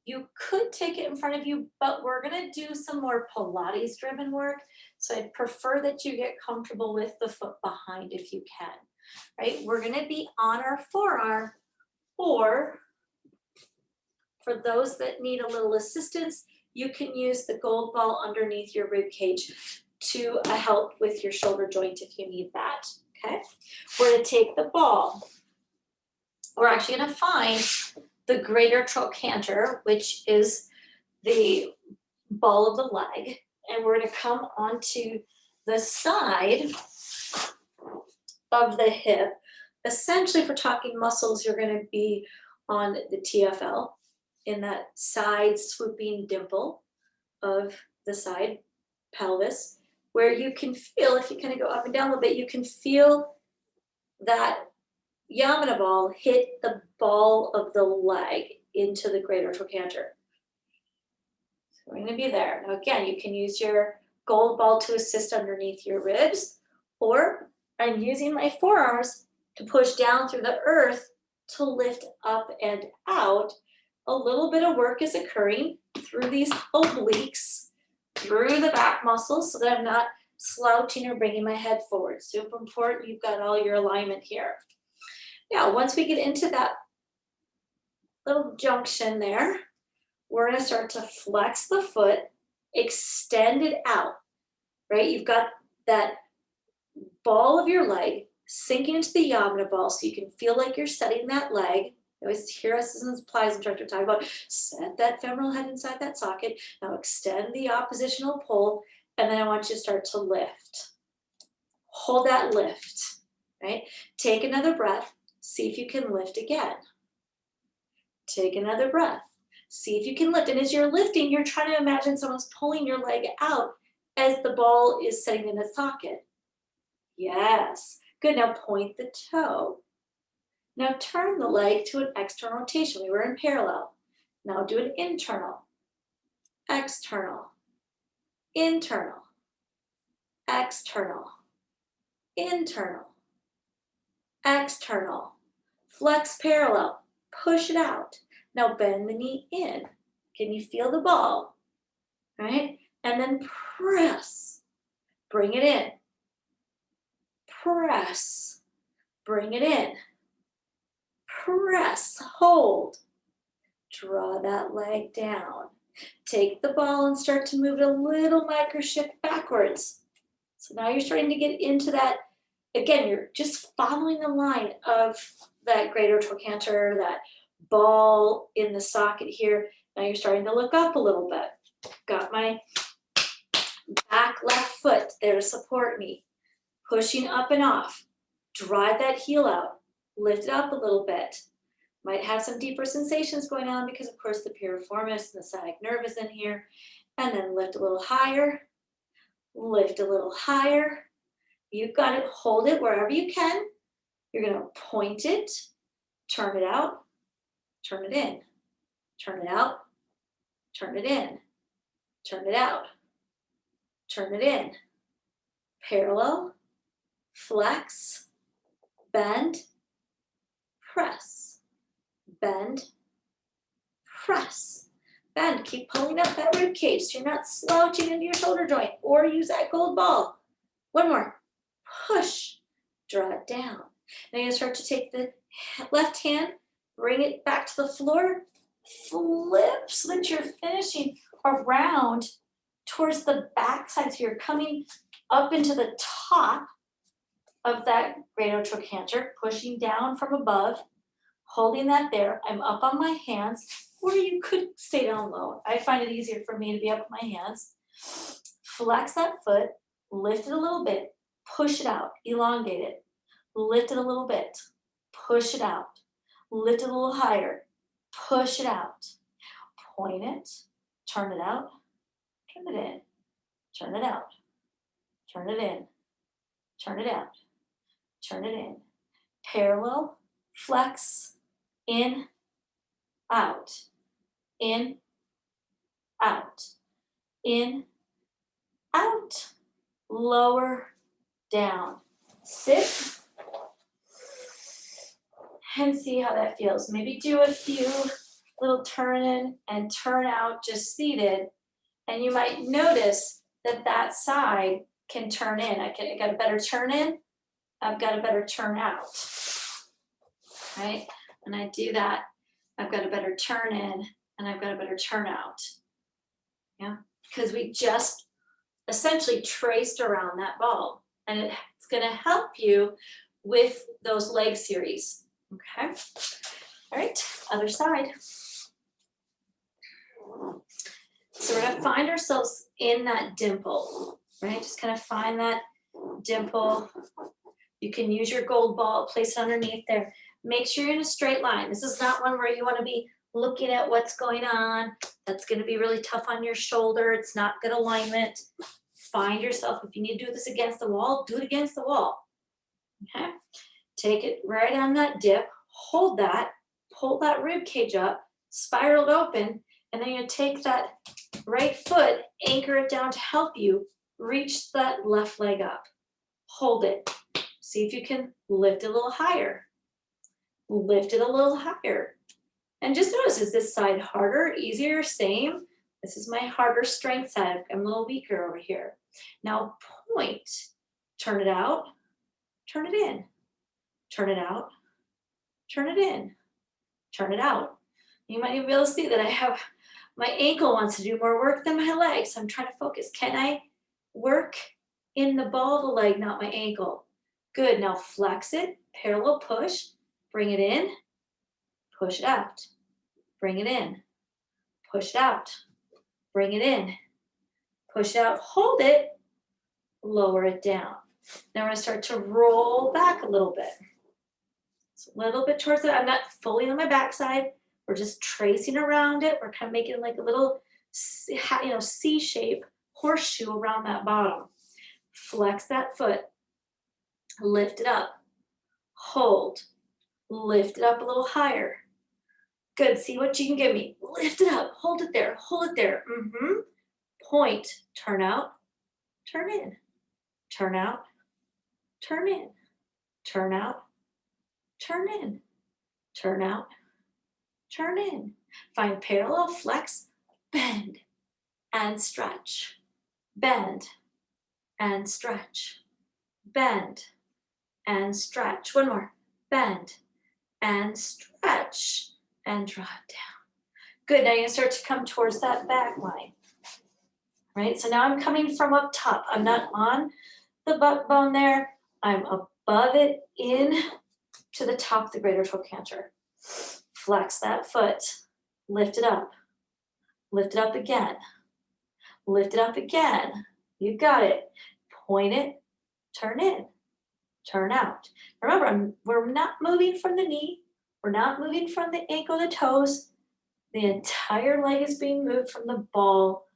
[SPEAKER 1] You could take it in front of you, but we're going to do some more Pilates driven work. So I'd prefer that you get comfortable with the foot behind if you can, right? We're going to be on our forearm, or for those that need a little assistance, you can use the gold ball underneath your rib cage to help with your shoulder joint if you need that, okay? We're going to take the ball. We're actually going to find the greater trochanter, which is the ball of the leg, and we're going to come onto the side of the hip. Essentially, if we're talking muscles, you're going to be on the TFL, in that side swooping dimple of the side pelvis, where you can feel, if you kind of go up and down a little bit, you can feel that Yamuna ball hit the ball of the leg into the greater trochanter. So we're going to be there. Now again, you can use your gold ball to assist underneath your ribs, or I'm using my forearms to push down through the earth to lift up and out. A little bit of work is occurring through these obliques through the back muscles so that I'm not slouching or bringing my head forward. Super important, you've got all your alignment here. Now, once we get into that little junction there, we're gonna start to flex the foot, extend it out, right? You've got that ball of your leg sinking into the Yamuna ball so you can feel like you're setting that leg. You always hear us as a Pilates instructor talk about set that femoral head inside that socket. Now extend the oppositional pull, and then I want you to start to lift. Hold that lift, right? Take another breath. See if you can lift again. Take another breath. See if you can lift. And as you're lifting, you're trying to imagine someone's pulling your leg out as the ball is setting in the socket. Yes. Good. Now point the toe. Now turn the leg to an external rotation. We were in parallel. Now do an internal, external, internal, external, internal, external. Flex parallel. Push it out. Now bend the knee in. Can you feel the ball? Right? And then press. Bring it in. Press. Bring it in. Press. Hold. Draw that leg down. Take the ball and start to move it a little micro shift backwards. So now you're starting to get into that. Again, you're just following the line of that greater trochanter, that ball in the socket here. Now you're starting to look up a little bit. Got my back left foot there to support me. Pushing up and off. Drive that heel out. Lift it up a little bit. Might have some deeper sensations going on because, of course, the piriformis and the sciatic nerve is in here. And then lift a little higher. Lift a little higher. You've got it. Hold it wherever you can. You're going to point it. Turn it out. Turn it in. Turn it out. Turn it in. Turn it out. Turn it in. Parallel. Flex. Bend. Press. Bend. Press. Bend. Keep pulling up that rib cage so you're not slouching into your shoulder joint, or use that gold ball. One more. Push. Draw it down. Now you're going to start to take the left hand, bring it back to the floor, flip so that you're finishing around towards the back side. So you're coming up into the top of that greater trochanter, pushing down from above, holding that there. I'm up on my hands, or you could stay down low. I find it easier for me to be up with my hands. Flex that foot, lift it a little bit, push it out, elongate it. Lift it a little bit, push it out. Lift it a little higher, push it out. Point it, turn it out, turn it in, turn it out, turn it in, turn it out, turn it in. Parallel, flex, in, out, in, out, in, out, lower, down. Sit and see how that feels. Maybe do a few little turn in and turn out just seated, and you might notice that that side can turn in. I got a better turn in, I've got a better turn out, right? When I do that, I've got a better turn in and I've got a better turn out, yeah? Because we just essentially traced around that ball, and it's gonna help you with those leg series, okay? All right, other side. So we're gonna find ourselves in that dimple, right? Just kind of find that dimple. You can use your gold ball, place it underneath there. Make sure you're in a straight line. This is not one where you wanna be looking at what's going on. That's gonna be really tough on your shoulder. It's not good alignment. Find yourself, if you need to do this against the wall, do it against the wall, okay? Take it right on that dip, hold that, pull that rib cage up, spiral it open, and then you take that right foot, anchor it down to help you reach that left leg up. Hold it. See if you can lift it a little higher. Lift it a little higher. And just notice, is this side harder, easier, same? This is my harder strength side. I'm a little weaker over here. Now point, turn it out, turn it in, turn it out, turn it in, turn it out. You might even be able to see that I have, my ankle wants to do more work than my leg, so I'm trying to focus. Can I work in the ball of the leg, not my ankle? Good, now flex it, parallel push, bring it in, push it out, bring it in, push it out, bring it in, push it out, hold it, lower it down. Now we're gonna start to roll back a little bit. So a little bit towards it. I'm not fully on my backside. We're just tracing around it. We're kind of making like a little, C-shape horseshoe around that bottom. Flex that foot, lift it up, hold, lift it up a little higher. Good, see what you can give me. Lift it up, hold it there, hold it there. Point, turn out, turn in, turn out, turn in, turn out, turn in, turn out, turn in. Find parallel, flex, bend, and stretch. Bend, and stretch. Bend, and stretch. One more. Bend, and stretch, and draw it down. Good, now you're gonna start to come towards that back line. Right, so now I'm coming from up top. I'm not on the butt bone there. I'm above it, in to the top of the greater toe canter. Flex that foot, lift it up again, lift it up again. You got it. Point it, turn in, turn out. Remember, we're not moving from the knee, we're not moving from the ankle, the toes. The entire leg is being moved from the ball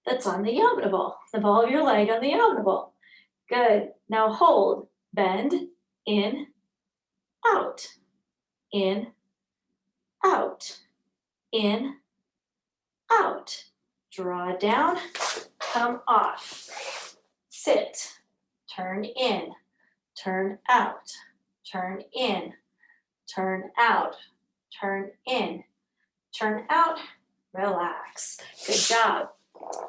[SPEAKER 1] that's on the Yamuna ball, the ball of your leg on the Yamuna ball. Good. Now hold, bend, in, out, in, out, in, out. Draw down, come off. Sit, turn in, turn out, turn in, turn out, turn in, turn out, relax. Good job.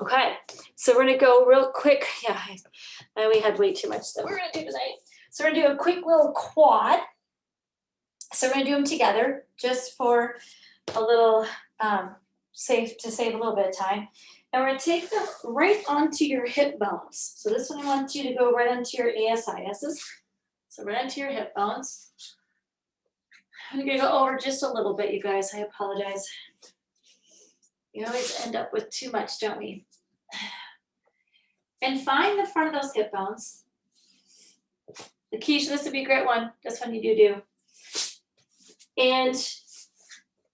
[SPEAKER 1] Okay, so we're gonna go real quick. Yeah, we had way too much that we're gonna do tonight. So we're gonna do a quick little quad. So we're gonna do them together just for a little save a little bit of time. And we're gonna take them right onto your hip bones. So this one I want you to go right onto your ASISs. So right onto your hip bones. I'm gonna go over just a little bit, you guys. I apologize. We always end up with too much, don't we? And find the front of those hip bones. The Keisha, this would be a great one. This one you do. And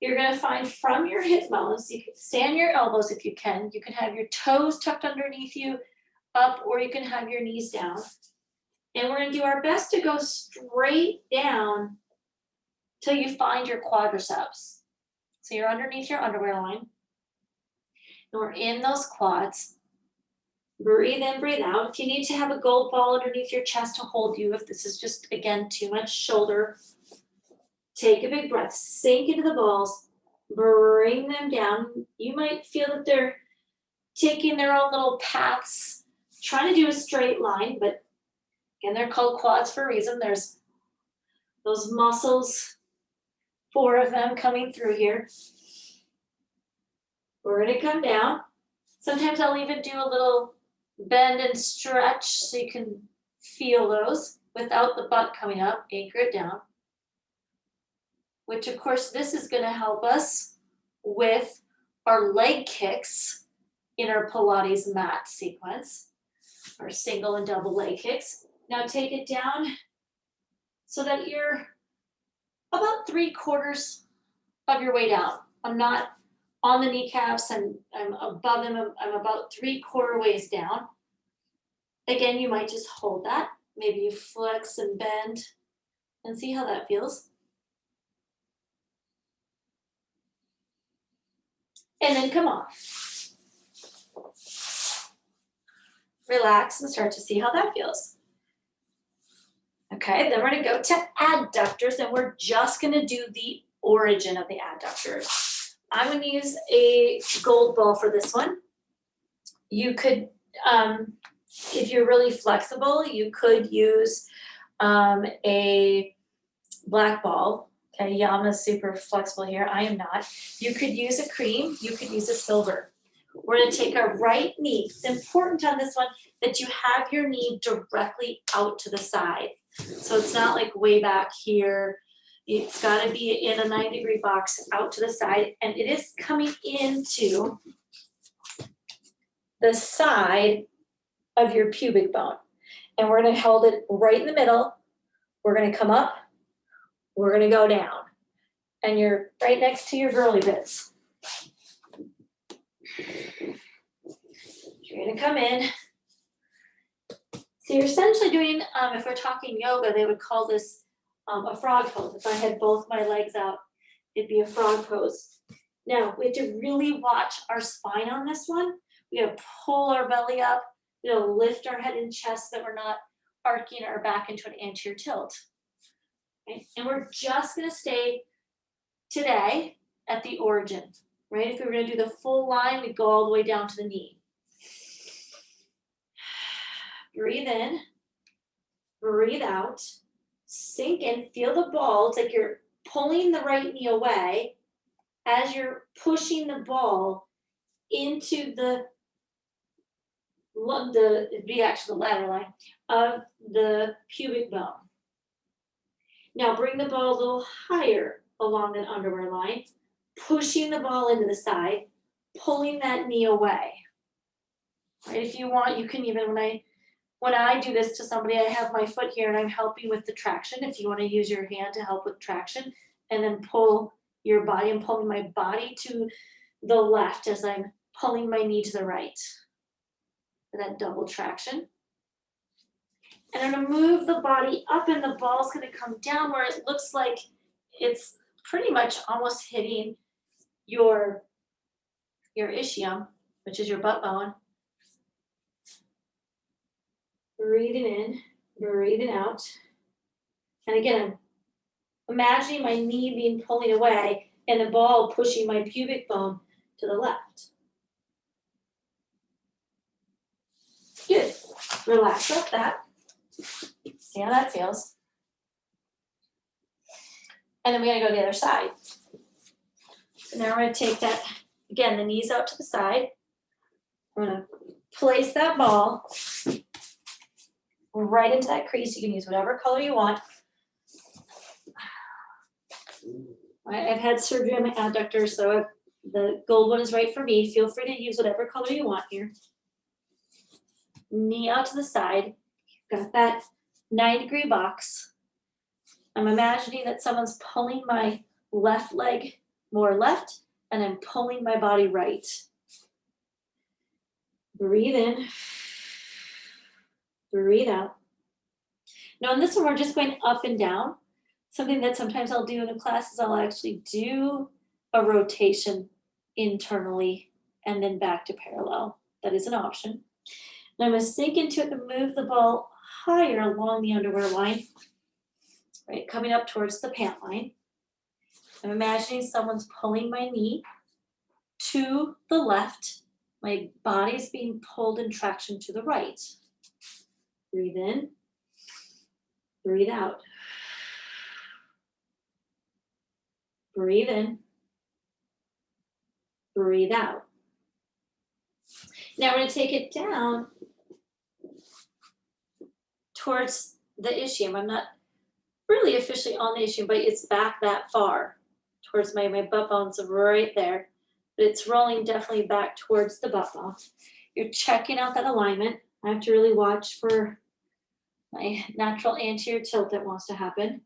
[SPEAKER 1] you're gonna find from your hip bones, you can stay on your elbows if you can. You can have your toes tucked underneath you up, or you can have your knees down. And we're gonna do our best to go straight down till you find your quadriceps. So you're underneath your underwear line. And we're in those quads. Breathe in, breathe out. If you need to have a gold ball underneath your chest to hold you, if this is just, again, too much shoulder, take a big breath, sink into the balls, bring them down. You might feel that they're taking their own little paths, trying to do a straight line, but again, they're called quads for a reason. There's those muscles, 4 of them coming through here. We're gonna come down. Sometimes I'll even do a little bend and stretch so you can feel those without the butt coming up. Anchor it down. Which of course this is gonna help us with our leg kicks in our Pilates mat sequence, our single and double leg kicks. Now take it down so that you're about 3/4 of your way down. I'm not on the kneecaps, I'm above them, I'm about 3/4 ways down. Again, you might just hold that. Maybe you flex and bend and see how that feels. And then come off. Relax and start to see how that feels. Okay, then we're gonna go to adductors, and we're just gonna do the origin of the adductors. I'm going to use a gold ball for this one. You could, if you're really flexible, you could use a black ball. Okay, Yama's super flexible here. I am not. You could use a cream. You could use a silver. We're going to take our right knee. It's important on this one that you have your knee directly out to the side. So it's not like way back here. It's got to be in a 90-degree box out to the side, and it is coming into the side of your pubic bone. And we're going to hold it right in the middle. We're going to come up. We're going to go down. And you're right next to your girly bits. You're going to come in. So you're essentially doing, if we're talking yoga, they would call this a frog pose. If I had both my legs out, it'd be a frog pose. Now, we have to really watch our spine on this one. We have to pull our belly up, lift our head and chest so that we're not arcing our back into an anterior tilt. Okay? And we're just going to stay today at the origin, right? If we were going to do the full line, we'd go all the way down to the knee. Breathe in, breathe out, sink in, feel the ball. It's like you're pulling the right knee away as you're pushing the ball into it'd be actually the lateral line of the pubic bone. Now bring the ball a little higher along that underwear line, pushing the ball into the side, pulling that knee away. Right? If you want, you can even, when I do this to somebody, I have my foot here and I'm helping with the traction. If you want to use your hand to help with traction, and then pull your body, I'm pulling my body to the left as I'm pulling my knee to the right. For that double traction. And I'm going to move the body up and the ball's going to come down where it looks like it's pretty much almost hitting your ischium, which is your butt bone. Breathing in, breathing out. And again, I'm imagining my knee being pulling away and the ball pushing my pubic bone to the left. Good. Relax up that. See how that feels. And then we're going to go to the other side. So now we're going to take that, again, the knees out to the side. We're going to place that ball right into that crease. You can use whatever color you want. I've had surgery on my adductors, so the gold one is right for me. Feel free to use whatever color you want here. Knee out to the side. You've got that 90-degree box. I'm imagining that someone's pulling my left leg more left, and I'm pulling my body right. Breathe in. Breathe out. Now in this one, we're just going up and down. Something that sometimes I'll do in the class is I'll actually do a rotation internally and then back to parallel. That is an option. Now I'm going to sink into it and move the ball higher along the underwear line, right, coming up towards the pant line. I'm imagining someone's pulling my knee to the left. My body's being pulled in traction to the right. Breathe in, breathe out. Breathe in, breathe out. Now we're going to take it down towards the ischium. I'm not really officially on the ischium, but it's back that far towards my butt bone's right there. But it's rolling definitely back towards the butt bone. You're checking out that alignment. I have to really watch for my natural anterior tilt that wants to happen.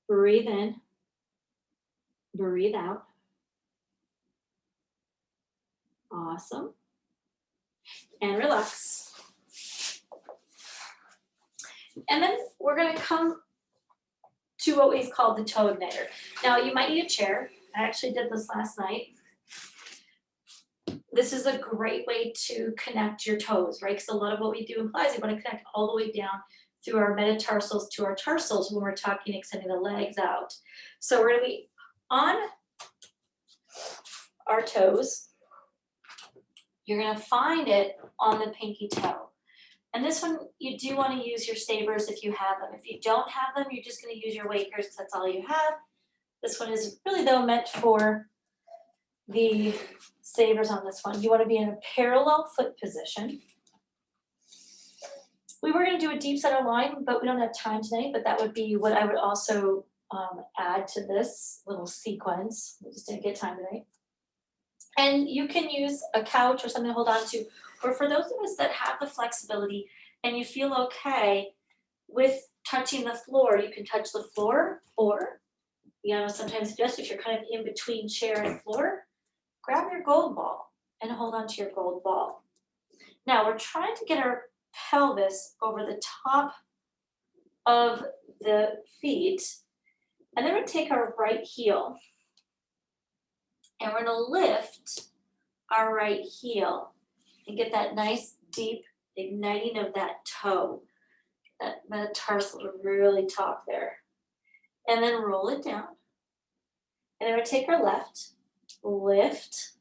[SPEAKER 1] Breathe in, breathe out. Awesome. And relax. And then we're going to come to what we've called the toe igniter. Now you might need a chair. I actually did this last night. This is a great way to connect your toes, right? Because a lot of what we do in Pilates, we want to connect all the way down through our metatarsals to our tarsals when we're talking extending the legs out. So we're going to be on our toes, you're going to find it on the pinky toe. And this one, you do want to use your stavers if you have them. If you don't have them, you're just going to use your wakers because that's all you have. This one is really, though, meant for the stavers on this one. You want to be in a parallel foot position. We were going to do a deep center line, but we don't have time tonight, but that would be what I would also add to this little sequence. We just didn't get time tonight. And you can use a couch or something to hold on to, or for those of us that have the flexibility and you feel okay with touching the floor, you can touch the floor, or, you know, sometimes suggest if you're kind of in between chair and floor, grab your gold ball and hold on to your gold ball. Now we're trying to get our pelvis over the top of the feet, and then we're going to take our right heel and we're going to lift our right heel and get that nice deep igniting of that toe, that metatarsal to really talk there. And then roll it down. And then we're going to take our left, lift,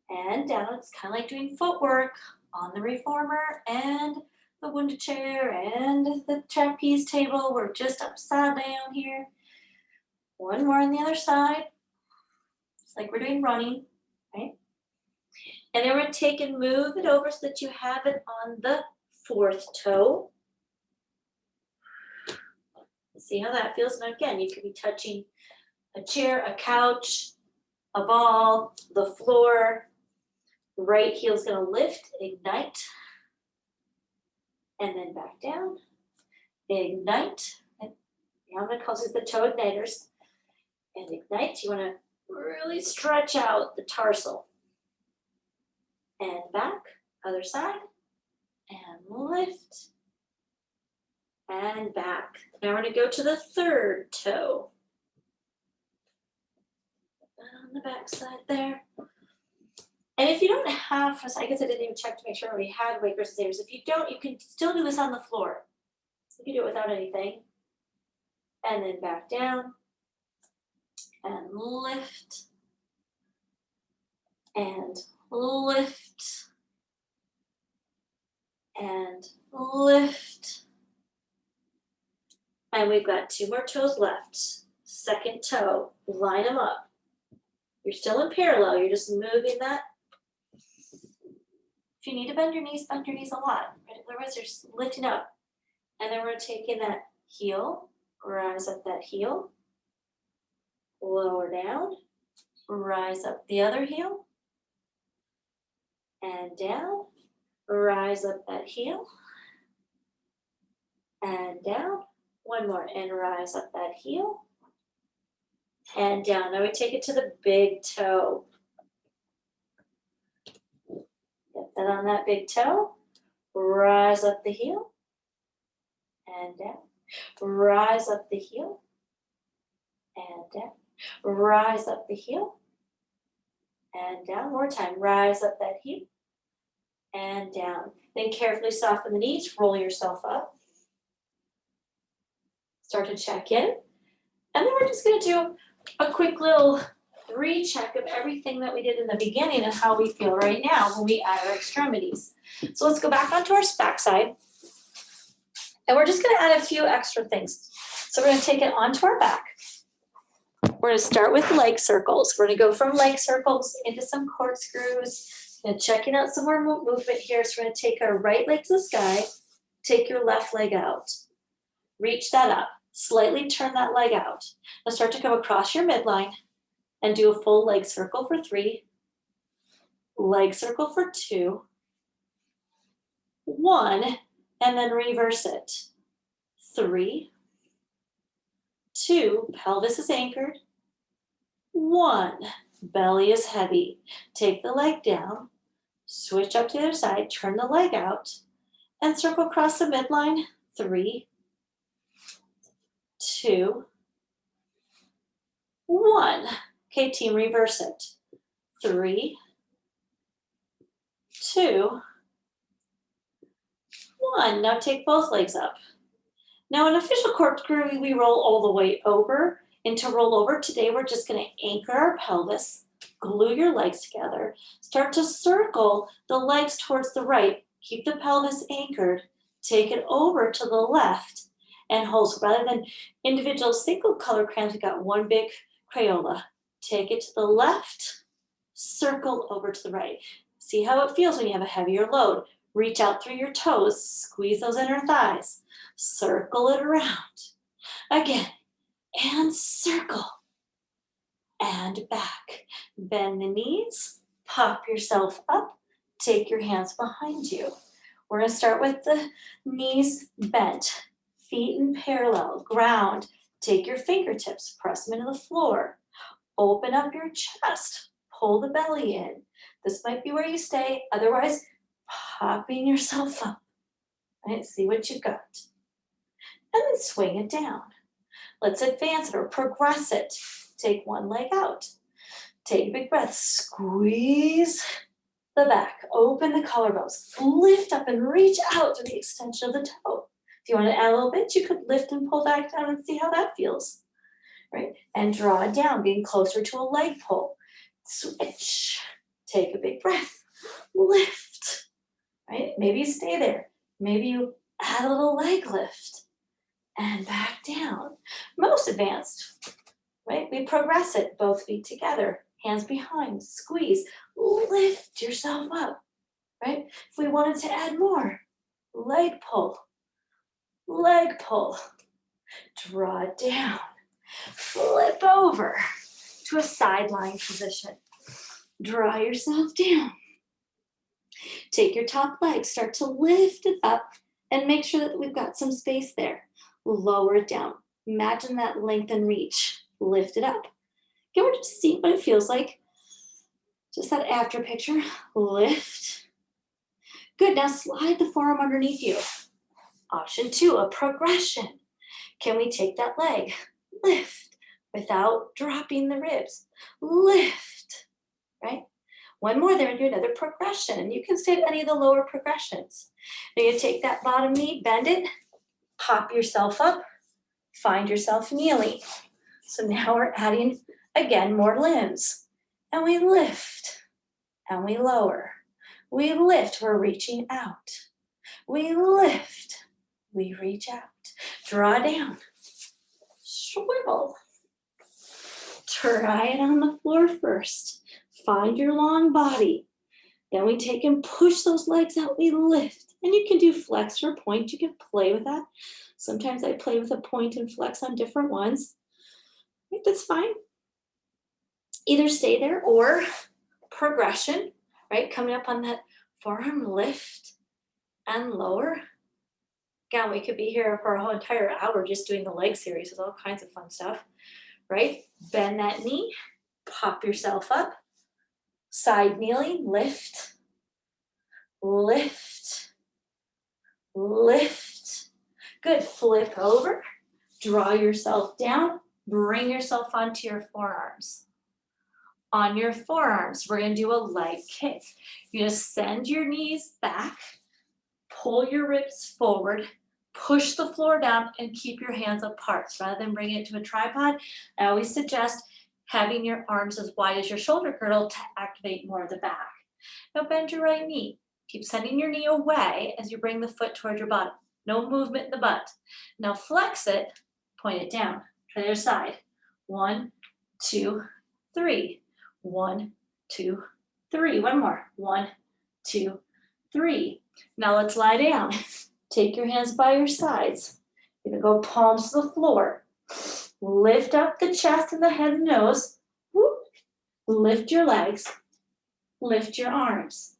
[SPEAKER 1] and down. It's kind of like doing footwork on the reformer and the wounded chair and the trapeze table. We're just upside down here. One more on the other side. It's like we're doing running, right? And then we're going to take and move it over so that you have it on the fourth toe. See how that feels? And again, you could be touching a chair, a couch, a ball, the floor. Right heel is going to lift, ignite, and then back down, ignite. And Yamuna calls these the toe igniters. And ignite, you want to really stretch out the tarsal. And back, other side, and lift, and back. Now we're going to go to the third toe. On the back side there. And if you don't have, I guess I didn't even check to make sure we had wakers and stavers. If you don't, you can still do this on the floor. You can do it without anything. And then back down. And lift. And lift. And lift. And we've got two more toes left. Second toe, line them up. You're still in parallel, you're just moving that. If you need to bend your knees a lot. Right? Otherwise, you're just lifting up. And then we're taking that heel, rise up that heel, lower down, rise up the other heel, and down, rise up that heel, and down. One more, and rise up that heel, and down. Now we take it to the big toe. Get that on that big toe. Rise up the heel, and down. Rise up the heel, and down. Rise up the heel, and down. One more time. Rise up that heel, and down. Then carefully soften the knees. Roll yourself up. Start to check in. And then we're just going to do a quick little recheck of everything that we did in the beginning and how we feel right now when we add our extremities. So let's go back onto our backside. And we're just going to add a few extra things. So we're going to take it onto our back. We're going to start with leg circles. We're going to go from leg circles into some corkscrews and checking out some more movement here. So we're going to take our right leg to the sky, take your left leg out. Reach that up, slightly turn that leg out. Now start to come across your midline and do a full leg circle for 3, leg circle for 2, 1, and then reverse it. 3, 2, pelvis is anchored, 1, belly is heavy. Take the leg down, switch up to the other side, turn the leg out, and circle across the midline. 3, 2, 1. Okay, team, reverse it. 3, 2, 1. Now take both legs up. Now in official corkscrew, we roll all the way over. Into rollover. Today we're just going to anchor our pelvis, glue your legs together, start to circle the legs towards the right, keep the pelvis anchored, take it over to the left, and hold. So rather than individual single color crayons, we got one big Crayola. Take it to the left, circle over to the right. See how it feels when you have a heavier load. Reach out through your toes, squeeze those inner thighs, circle it around. Again, and circle, and back. Bend the knees, pop yourself up, take your hands behind you. We're gonna start with the knees bent, feet in parallel, ground. Take your fingertips, press them into the floor. Open up your chest, pull the belly in. This might be where you stay, otherwise popping yourself up. Right? See what you got. And then swing it down. Let's advance it or progress it. Take one leg out. Take a big breath. Squeeze the back. Open the collarbones. Lift up and reach out to the extension of the toe. If you want to add a little bit, you could lift and pull back down and see how that feels. Right? And draw it down, being closer to a leg pull. Switch. Take a big breath. Lift. Right? Maybe you stay there. Maybe you add a little leg lift. And back down. Most advanced, right? We progress it, both feet together, hands behind, squeeze, lift yourself up, right? If we wanted to add more, leg pull, draw it down, flip over to a side lying position, draw yourself down. Take your top leg, start to lift it up and make sure that we've got some space there. Lower it down. Imagine that length and reach. Lift it up. Again, we're just seeing what it feels like. Just that after picture. Lift. Good. Now slide the forearm underneath you. Option 2, a progression. Can we take that leg? Lift without dropping the ribs. Lift. Right? One more there and do another progression. And you can stay at any of the lower progressions. Now you take that bottom knee, bend it. Pop yourself up, find yourself kneeling. So now we're adding, again, more limbs. And we lift, and we lower. We lift, we're reaching out. We lift, we reach out. Draw down, swivel. Try it on the floor first. Find your long body. Then we take and push those legs out, we lift. And you can do flex or point, you can play with that. Sometimes I play with a point and flex on different ones. Right, that's fine. Either stay there or progression, right? Coming up on that forearm, lift and lower. Again, we could be here for a whole entire hour just doing the leg series with all kinds of fun stuff, right? Bend that knee, pop yourself up, side kneeling, lift, lift, lift. Good, flip over, draw yourself down, bring yourself onto your forearms. On your forearms, we're gonna do a leg kick. You're gonna send your knees back, pull your ribs forward, push the floor down, and keep your hands apart. So rather than bringing it to a tripod, I always suggest having your arms as wide as your shoulder girdle to activate more of the back. Now bend your right knee. Keep sending your knee away as you bring the foot toward your bottom. No movement in the butt. Now flex it, point it down. Try the other side. 1, 2, 3. 1, 2, 3. One more. 1, 2, 3. Now let's lie down. Take your hands by your sides. You're gonna go palms to the floor. Lift up the chest and the head and nose. Whoop. Lift your legs. Lift your arms.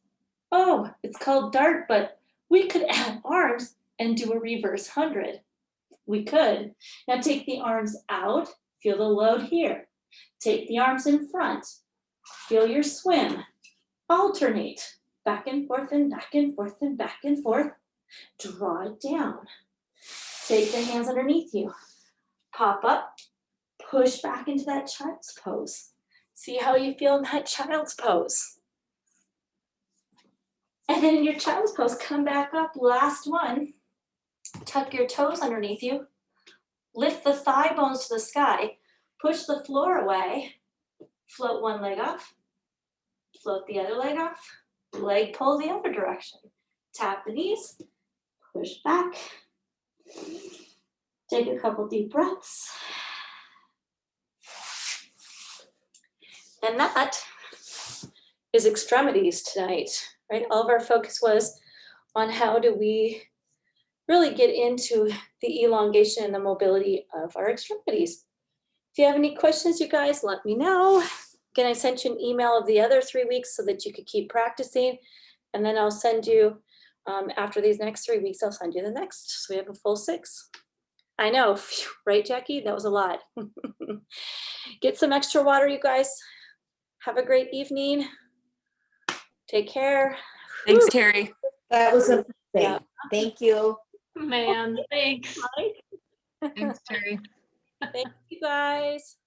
[SPEAKER 1] Oh, it's called dart, but we could add arms and do a reverse 100. We could. Now take the arms out. Feel the load here. Take the arms in front. Feel your swim. Alternate. Back and forth and back and forth and back and forth. Draw it down. Take the hands underneath you. Pop up. Push back into that child's pose. See how you feel in that child's pose. And then in your child's pose, come back up. Last one. Tuck your toes underneath you. Lift the thigh bones to the sky. Push the floor away. Float one leg off. Float the other leg off. Leg pull the other direction. Tap the knees. Push back. Take a couple deep breaths. And that is extremities tonight, right? All of our focus was on how do we really get into the elongation and the mobility of our extremities. If you have any questions, you guys, let me know. Again, I sent you an email of the other 3 weeks so that you could keep practicing. And then I'll send you, after these next 3 weeks, I'll send you the next. So we have a full 6. I know, phew, right, Jackie? That was a lot. Get some extra water, you guys. Have a great evening. Take care.
[SPEAKER 2] Thanks, Teri.
[SPEAKER 3] That was amazing.
[SPEAKER 1] Yeah.
[SPEAKER 3] Thank you.
[SPEAKER 4] Man, thanks.
[SPEAKER 2] Thanks, Teri.
[SPEAKER 1] Thank you guys.